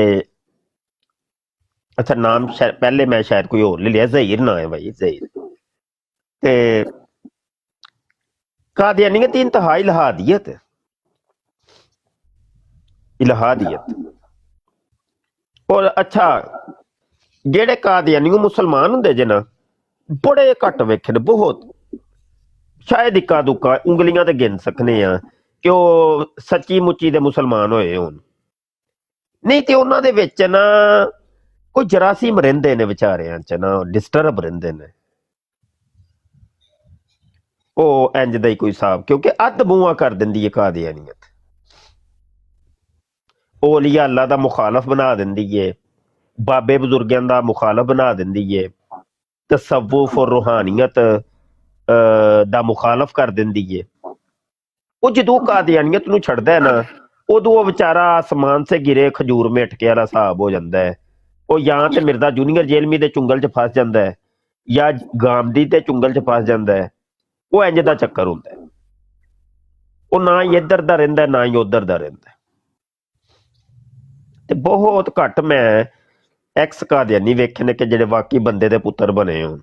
ਅੱਛਾ ਨਾਮ ਪਹਿਲੇ ਮੈਂ ਸ਼ਾਇਦ ਕੋਈ ਹੋਰ ਲੈ ਲਿਆ, ਜ਼ਹੀਰ ਨਾ ਹੈ ਭਾਈ ਜ਼ਹੀਰ। ਤੇ कादियानियत की इंतहा इलाहादियत है, इलाहादियत। और अच्छा जेड़े कादियानी मुसलमान होंदे जे ना बड़े घट वेखे ने, बहुत शायद इक्का दुक्का उंगलियां ते गिन सकने आ कि वो सच्ची मुच्ची दे मुसलमान होए होन, नहीं ते उन्हां दे विच ना कोई जरासीम रहिंदे ने विचारियां च ना, डिस्टर्ब रहिंदे ने ਉਹ ਇੰਜ ਦਾ ਹੀ ਕੋਈ ਹਿਸਾਬ, ਕਿਉਂਕਿ ਅੱਧ ਮੂੰਹਾਂ ਕਰ ਦਿੰਦੀ ਹੈ ਕਾਦੀਆਨੀਅਤ। ਉਹ ਔਲੀਆ ਅੱਲਾ ਦਾ ਮੁਖਾਲਫ ਬਣਾ ਦਿੰਦੀ ਏ, ਬਾਬੇ ਬਜ਼ੁਰਗਾਂ ਦਾ ਮੁਖਾਲਫ ਬਣਾ ਦਿੰਦੀ ਏ, ਤਸੱਵੁਫ ਔਰ ਰੂਹਾਨੀਅਤ ਦਾ ਮੁਖਾਲਫ ਕਰ ਦਿੰਦੀ ਏ। ਉਹ ਜਦੋਂ ਕਾਦੀਆਨੀਅਤ ਨੂੰ ਛੱਡਦਾ ਹੈ ਨਾ, ਉਦੋਂ ਉਹ ਵਿਚਾਰਾ ਆਸਮਾਨ ਸੇ ਗਿਰੇ ਖਜੂਰ ਮੇਂ ਅਟਕੇ ਵਾਲਾ ਹਿਸਾਬ ਹੋ ਜਾਂਦਾ ਹੈ। ਉਹ ਜਾਂ ਤੇ ਮਿਰਜ਼ਾ ਜੂਨੀਅਰ ਜੇਲਮੀ ਦੇ ਚੁੰਗਲ 'ਚ ਫਸ ਜਾਂਦਾ ਹੈ ਜਾਂ ਗਾਮਦੀ ਦੇ ਚੁੰਗਲ 'ਚ ਫਸ ਜਾਂਦਾ ਹੈ। ਉਹ ਇੰਜ ਦਾ ਚੱਕਰ ਹੁੰਦਾ, ਉਹ ਨਾ ਹੀ ਇੱਧਰ ਦਾ ਰਹਿੰਦਾ ਨਾ ਹੀ ਉੱਧਰ ਦਾ ਰਹਿੰਦਾ। ਤੇ ਬਹੁਤ ਘੱਟ ਮੈਂ ਐਕਸ ਕਾਦੀਆਨੀ ਵੇਖੇ ਨੇ ਕਿ ਜਿਹੜੇ ਵਾਕਈ ਬੰਦੇ ਦੇ ਪੁੱਤਰ ਬਣੇ ਹੋਣ,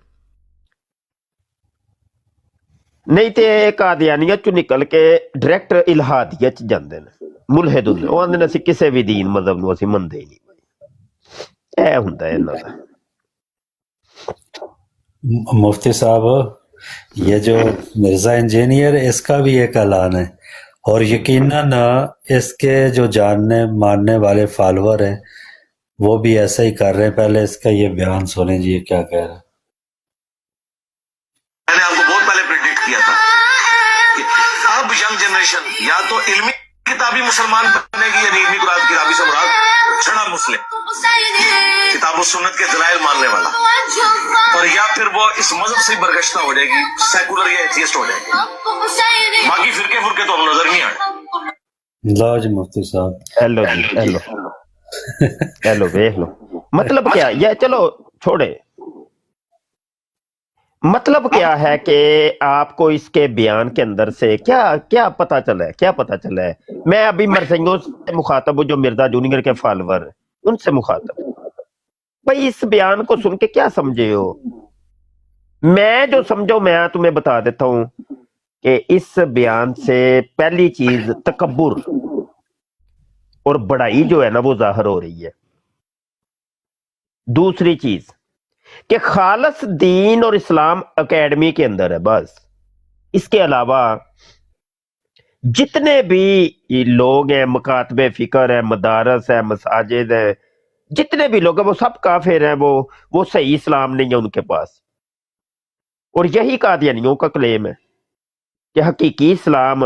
ਨਹੀਂ ਤੇ ਕਾਦੀਆਨੀਅਤ ਚੋਂ ਨਿਕਲ ਕੇ ਡਾਇਰੈਕਟ ਇਲਹਾਦੀਅਤ 'ਚ ਜਾਂਦੇ ਨੇ, ਮੁਲਹਿਦ ਹੁੰਦੇ। ਉਹ ਆਂਦੇ ਨੇ ਅਸੀਂ ਕਿਸੇ ਵੀ ਦੀਨ ਮਜ਼ਹਬ ਨੂੰ ਅਸੀਂ ਮੰਨਦੇ ਹੀ ਨਹੀਂ। ਇਹ ਹੁੰਦਾ ਇਹਨਾਂ ਦਾ। मुफ्ती साहब ये जो मिर्जा इंजीनियर इसका भी एक ऐलान है और यकीनन इसके जो जानने मानने वाले फॉलोअर हैं वो भी ऐसा ही कर रहे हैं। पहले इसका ये बयान सुने जी, ये क्या कह रहा है। मैंने आपको बहुत पहले प्रेडिक्ट किया था कि अब यंग जनरेशन या तो इल्मी किताबी मुसलमान बनेगी या इल्मी किताबी से मुराद छड़ा मुस्लिम किताब सुन्नत के दलाइल मानने वाला, और या फिर वो इस मजहब से बरगश्ता हो जाएगी, सेकुलर या एथियस्ट हो जाएगी। बाकी फिरके फुरके तो हम नजर नहीं आए। लो जी मुफ्ती साहब, हेलो जी, हेलो हेलो देख लो। मतलब क्या ये, चलो छोड़े, मतलब क्या है कि आपको इसके बयान के अंदर से क्या क्या पता चला है, क्या पता चला है। मैं अभी मरसियों से मुखातब हूँ, जो मिर्जा जूनियर के फॉलोअर उनसे मुखातब। भाई इस बयान को सुन के क्या समझे हो? मैं जो समझो मैं तुम्हें बता देता हूं कि इस बयान से पहली चीज तकब्बुर और बड़ाई जो है ना वो जाहिर हो रही है। दूसरी चीज कि खालस दीन और इस्लाम एकेडमी के अंदर है बस, इसके अलावा जितने भी लोग हैं, मकातबे फिक्र है, मदारस है, मसाजिद है, जितने भी लोग हैं वो सब काफिर हैं, वो सही इस्लाम नहीं है उनके पास। और यही कादियानियों का क्लेम है कि हकीकी इस्लाम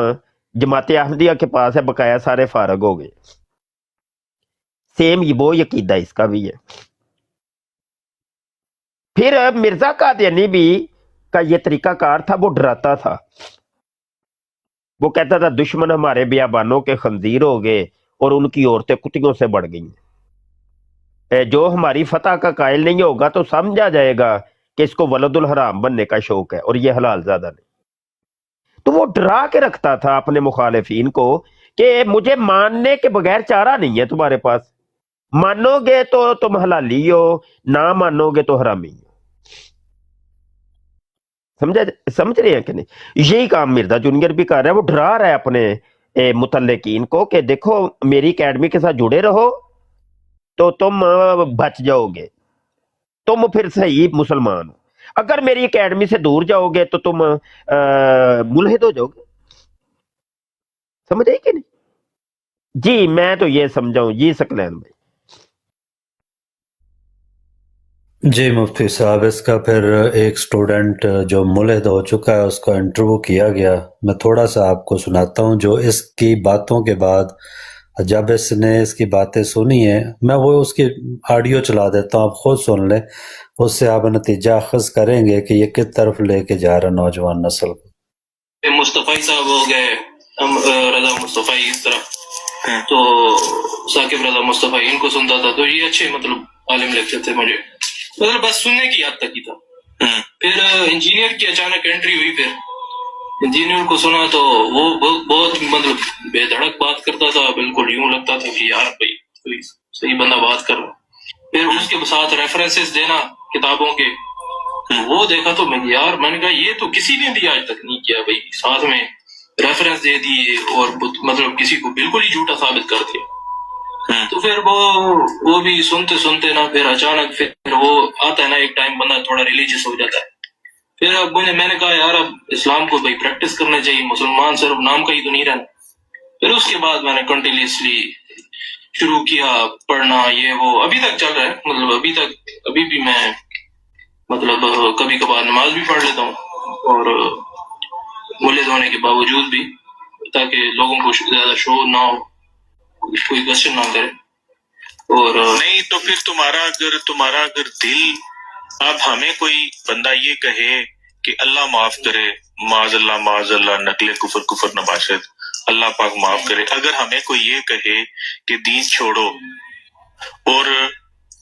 जमात अहमदिया के पास है, बकाया सारे फारग हो गए। सेम वो यकीदा इसका भी है। फिर मिर्जा कादियानी भी का ये तरीका कार था, वो डराता था, वो कहता था दुश्मन हमारे बियाबानों के खंजीर हो गए और उनकी औरतें कुत्तियों से बढ़ गई। जो हमारी फतह का कायल नहीं होगा तो समझा जाएगा कि इसको वलदुल हराम बनने का शौक है और ये हलाल ज्यादा नहीं। तो वो डरा के रखता था अपने मुखालिफिन को कि मुझे मानने के बगैर चारा नहीं है तुम्हारे पास, मानोगे तो तुम हलाली हो, ना मानोगे तो हरामी हो। समझ रहे हैं कि नहीं? यही काम मिर्जा जूनियर भी कर रहा है, वो डरा रहा है अपने मुतल्लिकीन को कि देखो मेरी एकेडमी के साथ जुड़े रहो तो तुम बच जाओगे, तुम फिर सही मुसलमान हो। अगर मेरी एकेडमी से दूर जाओगे तो तुम मुल्हिद हो जाओगे। समझ आई कि नहीं? जी मैं तो ये समझाऊं जी सकलैन भाई। जी मुफ्ती साहब, इसका फिर एक स्टूडेंट जो मुल्हिद हो चुका है उसका इंटरव्यू किया गया। मैं थोड़ा सा आपको सुनाता हूँ जो इसकी बातों के बाद जब इसने इसकी बातें सुनी है, मैं वो उसकी ऑडियो चला देता हूँ, आप खुद सुन लें, उससे आप नतीजा अखज़ करेंगे कि ये किस तरफ लेके जा रहा नौजवान नस्ल को। मुस्तफ़ी साहब हो गए, रजा मुस्तफ़ी, इस तरह तो साकिब रजा मुस्तफ़ी, इनको सुनता था तो ये अच्छे मतलब आलिम लगते थे मुझे, मतलब बस सुनने की हद तक ही था। फिर इंजीनियर की अचानक एंट्री हुई, फिर इंजीनियर को सुना तो वो बहुत मतलब बेधड़क बात करता था, बिल्कुल यूं लगता था कि यार भाई कोई सही बंदा बात कर रहा। फिर उसके साथ रेफरेंसेस देना किताबों के, वो देखा तो मैं यार, मैंने कहा ये तो किसी ने भी आज तक नहीं किया भाई, साथ में रेफरेंस दे दिए और मतलब किसी को बिल्कुल ही झूठा साबित कर दिया। तो फिर वो भी सुनते सुनते ना, फिर अचानक फिर वो आता है ना एक टाइम, बंदा थोड़ा रिलीजियस हो जाता है। फिर अब मैंने कहा यार अब इस्लाम को भाई प्रैक्टिस करना चाहिए, मुसलमान सिर्फ नाम का ही तो नहीं रहना। फिर उसके बाद मैंने कंटिन्यूसली शुरू किया पढ़ना, ये वो अभी तक चल रहा है, मतलब अभी भी मैं मतलब कभी कभार नमाज भी पढ़ लेता हूँ और मुल्लिद होने के बावजूद भी, ताकि लोगों को ज्यादा शो ना हो, कोई क्वेश्चन ना करे। और नहीं तो फिर तुम्हारा अगर दिल, अब हमें कोई बंदा ये कहे कि अल्लाह माफ करे, माज़अल्लाह नकले कुफर नबाशत, अल्लाह पाक माफ करे, अगर हमें कोई ये कहे कि दीन छोड़ो और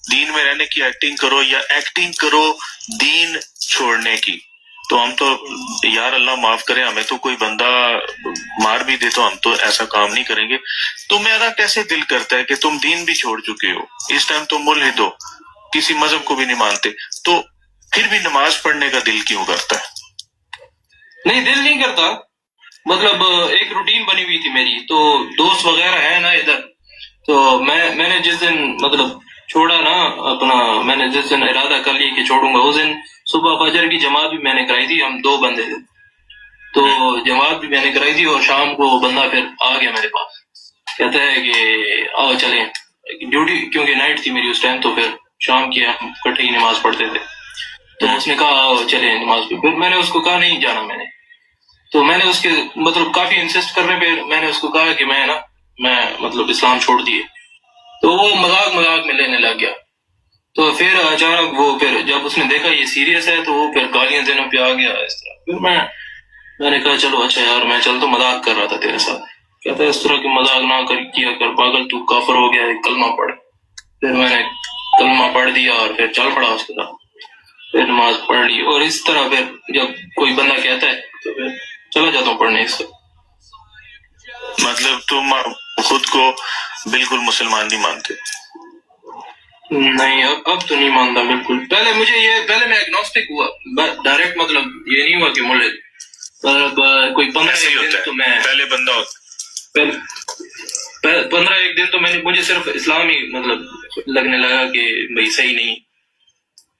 दीन में रहने की एक्टिंग करो या एक्टिंग करो दीन छोड़ने की, तो हम तो यार अल्लाह माफ करे, हमें तो कोई बंदा मार भी दे तो हम तो ऐसा काम नहीं करेंगे। तो मेरा कैसे दिल करता है कि तुम दीन भी छोड़ चुके हो, इस टाइम तुम मुल्हिद हो, किसी मजहब को भी नहीं मानते, तो फिर भी नमाज पढ़ने का दिल क्यों करता है? नहीं, दिल नहीं करता, मतलब एक रूटीन बनी हुई थी मेरी, तो दोस्त वगैरह है ना इधर, तो मैंने जिस दिन मतलब छोड़ा ना अपना, मैंने जिस दिन इरादा कर लिया कि छोड़ूंगा, उस दिन सुबह फजर की जमात भी मैंने कराई थी, हम 2 बंदे थे, तो जमात भी मैंने कराई थी, और शाम को बंदा फिर आ गया मेरे पास, कहता है कि आओ चलें, ड्यूटी क्योंकि नाइट थी मेरी उस टाइम, तो फिर शाम की हम इकट्ठे ही नमाज पढ़ते थे, तो उसने कहा आओ चले नमाज पे। फिर मैंने उसको कहा नहीं जाना मैंने, तो मैंने उसके मतलब काफी इंसिस्ट करने पे मैंने उसको कहा कि मैं मतलब इस्लाम छोड़ दिए, तो वो मजाक में लेने लग गया। तो फिर अचानक वो फिर जब उसने देखा ये सीरियस है, तो वो फिर गालियां देने पे आ गया इस तरह। फिर मैंने कहा चलो अच्छा यार, मैं चल तो मजाक कर रहा था तेरे साथ। कहता है इस तरह की मजाक ना किया कर पागल, तू काफिर हो गया है, कलमा पढ़। फिर मैंने कलमा पढ़ दिया और फिर चल पड़ा उसके साथ, फिर नमाज पढ़ ली। और इस तरह फिर जब कोई बंदा कहता है तो फिर चला जाता हूँ पढ़ने इससे। मतलब तुम खुद को बिल्कुल मुसलमान नहीं मानते? नहीं, अब तो नहीं मानता बिल्कुल। पहले मैं एग्नोस्टिक हुआ, डायरेक्ट मतलब ये नहीं हुआ कि मुल्लिद, मतलब कोई 15 दिन तो मैं पहले बंदा होता, 15 दिन तो मुझे सिर्फ इस्लाम ही मतलब लगने लगा कि भाई सही नहीं,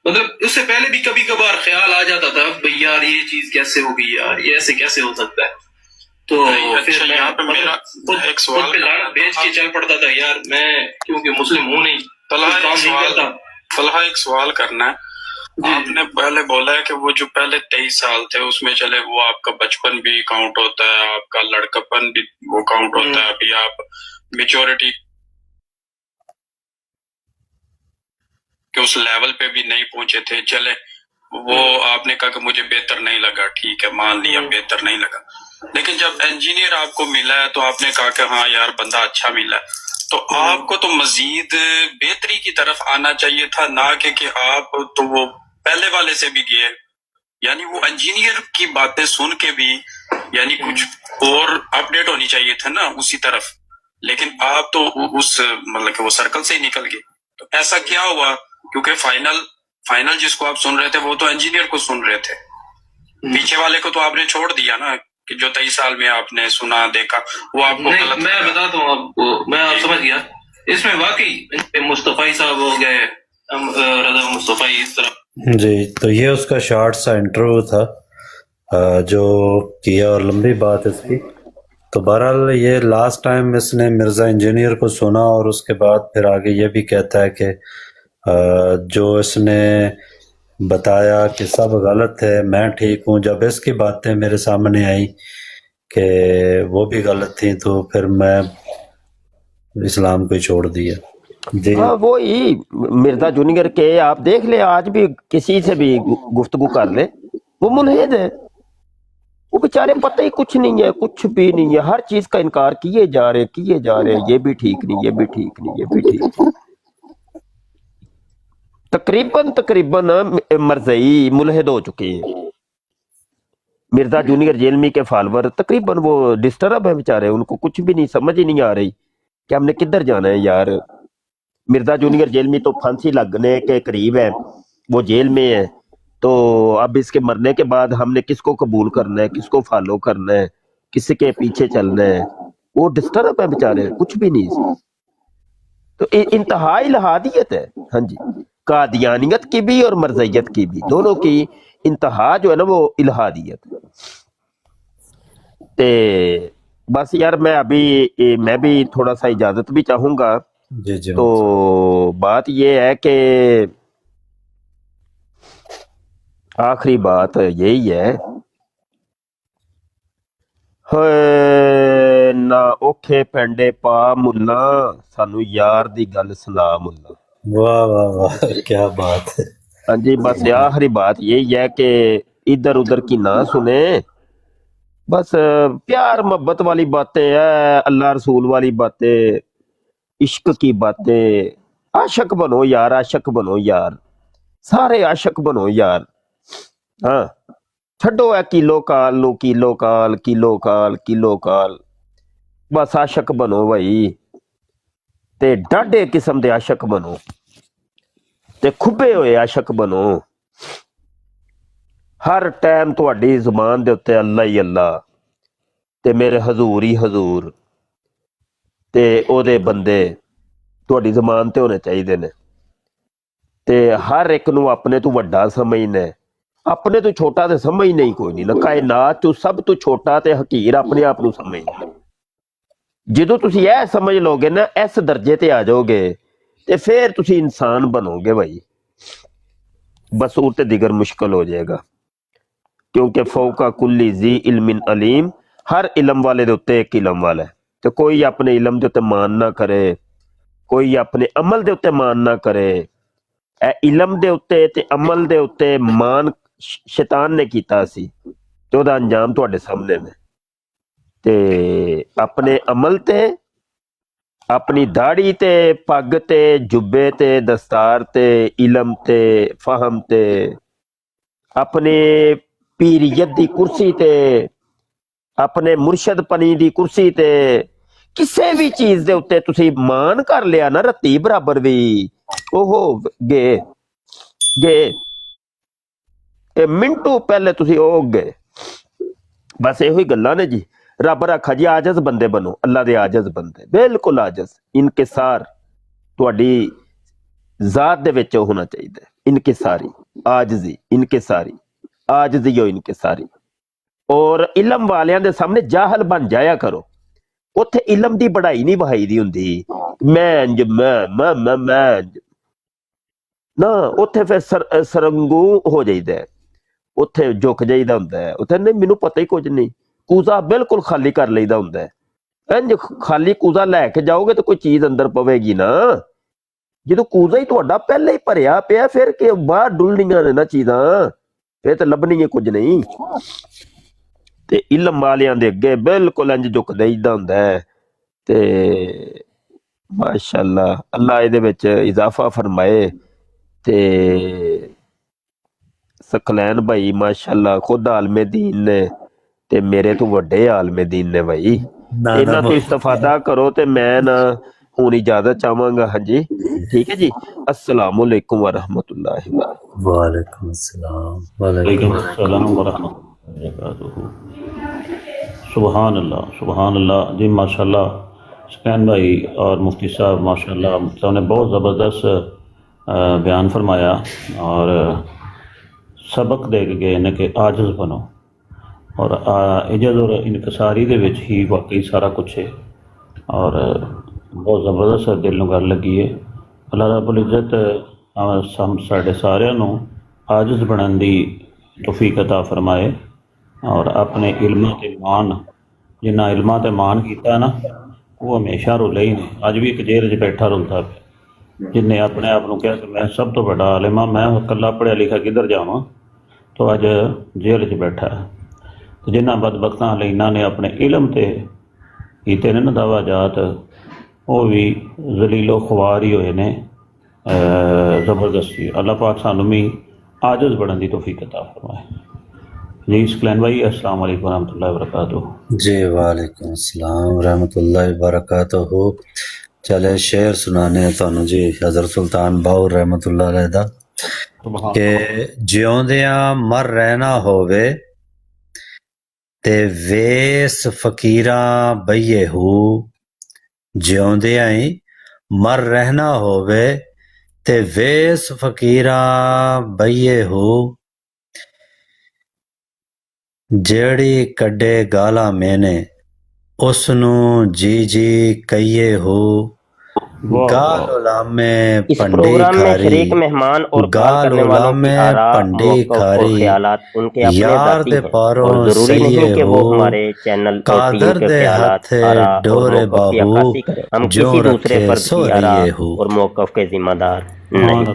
मतलब उससे पहले भी कभी कभार ख्याल आ जाता था भाई यार ये चीज कैसे हो गई यार, ये ऐसे कैसे हो सकता है। तो फिर मैं यहाँ पे मेरा एक सवाल पे लाना बेच के चल पड़ता था यार, मैं क्योंकि मुस्लिम हूँ नहीं, तलहा एक सवाल करना है। आपने पहले बोला है कि वो जो पहले 23 साल थे उसमें चले वो आपका बचपन भी काउंट होता है, आपका लड़कापन भी वो काउंट होता है, अभी आप मेच्योरिटी के उस लेवल पे भी नहीं पहुंचे थे। चले वो आपने कहा कि मुझे बेहतर नहीं लगा, ठीक है मान लिया बेहतर नहीं लगा, लेकिन जब इंजीनियर आपको मिला है तो आपने कहा कि हाँ यार बंदा अच्छा मिला है, तो आपको तो मजीद बेहतरी की तरफ आना चाहिए था, ना कि आप तो वो पहले वाले से भी गए, यानी वो इंजीनियर की बातें सुन के भी यानी कुछ और अपडेट होनी चाहिए था ना उसी तरफ, लेकिन आप तो उस मतलब कि वो सर्कल से ही निकल गए। तो ऐसा क्या हुआ? क्योंकि फाइनल जिसको आप सुन रहे थे वो तो इंजीनियर को सुन रहे थे, पीछे वाले को तो आपने छोड़ दिया ना, कि जो 23 साल में आपने सुना देखा वो आपको नहीं, गलत मैं लगा? बताता हूँ आपको, मैं आप समझ गया। इसमें वाकई मुस्तफाई साहब हो गए, रजा मुस्तफाई, इस तरह। जी, तो ये उसका शॉर्ट सा इंटरव्यू था जो किया, और लंबी बात इसकी। तो बहरहाल ये लास्ट टाइम इसने मिर्ज़ा इंजीनियर को सुना, और उसके बाद फिर आगे ये भी कहता है कि जो इसने बताया कि सब गलत है, मैं ठीक हूँ। जब इसकी बातें मेरे सामने आई कि वो भी गलत थी, तो फिर मैं इस्लाम को ही छोड़ दिया। जी हाँ वही मिर्जा जूनियर के आप देख ले, आज भी किसी से भी गुफ्तगू कर ले, वो मुल्हिद है। वो बेचारे पता ही कुछ नहीं है, कुछ भी नहीं है, हर चीज का इनकार किए जा रहे, ये भी ठीक नहीं, ये भी ठीक नहीं, ये भी ठीक नहीं। तकरीबन मरज़ई मुल्हिद हो चुके हैं। मिर्जा जूनियर जेलमी के फॉलोअर तकरीबन वो डिस्टर्ब है बेचारे, उनको कुछ भी नहीं, समझ ही नहीं आ रही कि हमने किधर जाना है यार। मिर्जा जूनियर जेलमी तो फांसी लगने के करीब है, वो जेल में है, तो अब इसके मरने के बाद हमने किसको कबूल करना है, किसको फॉलो करना है, किसके पीछे चलना है, वो डिस्टर्ब है बेचारे, कुछ भी नहीं। तो इंतहा इल्हादियत है। हाँ जी, कादियानियत की भी और मरज़इयत की भी, दोनों की इंतहा जो है ना वो इल्हादियत है। ते बस यार मैं भी थोड़ा सा इजाजत भी चाहूंगा। जी जी। तो बात ये है कि आखिरी बात यही है, होए ना औखे पैंडे पा मुल्ला, सानू यार दी गल सुना मुल्ला। वाह वाह वाह, क्या बात है। हाँ जी, बस आखिरी बात यही है कि इधर उधर की ना सुने, बस प्यार मोहब्बत वाली बातें है, अल्लाह रसूल वाली बातें, इश्क की बातें। आशिक बनो यार, आशिक बनो यार, सारे आशिक बनो यार। हाँ, छड्डो है किलो काल नु, किलो काल, किलो काल, किलो काल। बस आशिक बनो भाई, ते डाढे किस्म दे आशिक बनो, ते खुबे होए आशिक बनो। हर टाइम तुहाडी जुबान दे उत्ते अल्लाह ही अल्लाह, ते मेरे हजूर ही हजूर, ते ओदे बंदे तुहाडी जुबान ते होने चाहिए ने। ते हर एक नू अपने तो वड्डा समझना है, अपने तो छोटा ते समझना ही कोई नहीं ना। कायनात चो सब तो छोटा ते हकीर अपने आप नू समझना। जदों तुसी यह समझ लोगे ना, इस दर्जे ते आ जाओगे, ते फिर तुसी इंसान बनोगे भाई। बस उते दिगर मुश्किल हो जाएगा, क्योंकि फौका कुल्ली जी इल्मिन अलीम, हर इलम वाले दे उत्ते एक इलम वाला है। तो कोई अपने इलम दे उत्ते मान ना करे, कोई अपने अमल दे उत्ते मान ना करे। ए इलम दे उत्ते ते अमल दे उत्ते मान शैतान ने कीता सी, ते ओदा अंजाम तुहाडे सामने ने। ते अपने अमल ते, अपनी दाढ़ी ते, पग ते, जुब्बे ते, दस्तार ते, इलम ते, फहम ते, अपने पीरियत दी कुर्सी ते, अपने मुर्शद पनी दी कुर्सी ते, किसी भी चीज दे उत्ते तुसी मान कर लिया ना रत्ती बराबर भी, ओहो गे गे ए मिंटू पहले तुसी ओ गए। बस यो ही गल्लां ने जी। रब रखा जी आजज बंदे बनो, अल्लाह दे आजज बंदे, बिल्कुल आजज, इनकिसार तुहाडी जात दे विच होना चाहिए, इनकिसारी, आजजी, इनकिसारी, आजजी हो इनकिसारी। और इलम वालियां दे सामने जाहल बन जाया करो। उत्थे इलम दी बढ़ाई नहीं बहाई दी हुंदी, मैं इंज मैं इंज ना, उत्थे फिर सरंगू हो जाइदा है, उत्थे झुक जाइदा हुंदा है, उत्थे नहीं मैनू पता ही कुछ नहीं, कूजा बिल्कुल खाली कर लईदा हुंदा है। इंज खाली कूजा लैके जाओगे तो कोई चीज अंदर पवेगी ना। जो कूजा ही तुहाडा पहले ही भरिया पिया, फिर के बाहर डुलनियां ने ना चीजां, फिर तो लभनी कुछ नहीं। ते इलम वालियां दे अगे बिल्कुल इंज झुक जाइदा हुंदा है। ते माशाअल्लाह, अल्लाह इहदे विच इजाफा फरमाए। ते सकलैन भाई माशाअल्लाह खुद आलमे दीन ने, ते मेरे तो वड्डे आलमे दीन ने भाई। इन्हां तो इस्तिफादा करो। ते मैं ना हुण इजाजत चाहांगा। हाँ जी, ठीक है जी। अस्सलामु अलैकुम व रहमतुल्लाहि व बरकातुहू। वालेकुम अस्सलाम। वालेकुम वालेकुम अस्सलाम वरहमतुल्लाहि वबरकातुहू। سبحان اللہ جی ماشاءاللہ سفیان بھائی اور مفتی صاحب ماشاءاللہ صاحب نے بہت زبردست بیان فرمایا اور سبق دے کے گئے نے کہ عاجز بنو اور عجز اور انکساری دے وچ ہی واقعی سارا کچھ ہے اور بہت زبردست دل نوں گل لگی ہے اللہ رب العزت ہم ساڈے سارے نوں عاجز بنن دی توفیق عطا فرمائے اور اپنے علم تے مان جنہ علماں تے مان کیتا ہے نا وہ ہمیشہ رولے ہی نہیں اج بھی ایک جیل 'چ بیٹھا رولتا پیا جن نے اپنے آپ کو کہا کہ میں سب تو بڑا عالم ہاں میں اکلا پڑھیا لکھا کدھر جاواں تو اج جیل 'چ بیٹھا ہے تو جنہ بدبختاں لئی انہاں نے اپنے علم تے کیتے نے نا دعویٰ جات وہ بھی ذلیل و خوار ہی ہوئے نے زبردستی اللہ پاک سانوں بھی عاجز بنن دی توفیق عطا فرمائے جی سکلین بھائی السلام علیکم ورحمۃ اللہ وبرکاتہ جی وعلیکم السلام ورحمۃ اللہ وبرکاتہ چلے شعر سنانے تانوں جی حضرت سلطان باؤ رحمۃ اللہ علیہ دا کہ جیوندیاں مر رہنا ہووے تے ویس فقیراں بئیے ہو جیوندیاں ہی مر رہنا ہووے تے ویس فقیراں بئیے ہو جیڑی کڈے گالا میں نے اس نوں جی جی کہیے ہو گال علامے اس پنڈی پروگرام میں کھاری شریک مہمان اور کال گال کرنے والوں کی علامے آراء پنڈی موقف اور کھاری خیالات ان کے اپنے یار ذاتی دے ہیں پاروں اور ضروری نہیں سیے کہ وہ ہو ہمارے چینل اور ٹیم قادر کے دے خیالات ہتھے آراء اور ڈورے موقف کی باہو عکاسی کریں ہم جو کسی دوسرے رکھے فرد سو کی آراء ریے ہو اور موقف کے ذمہ دار نہیں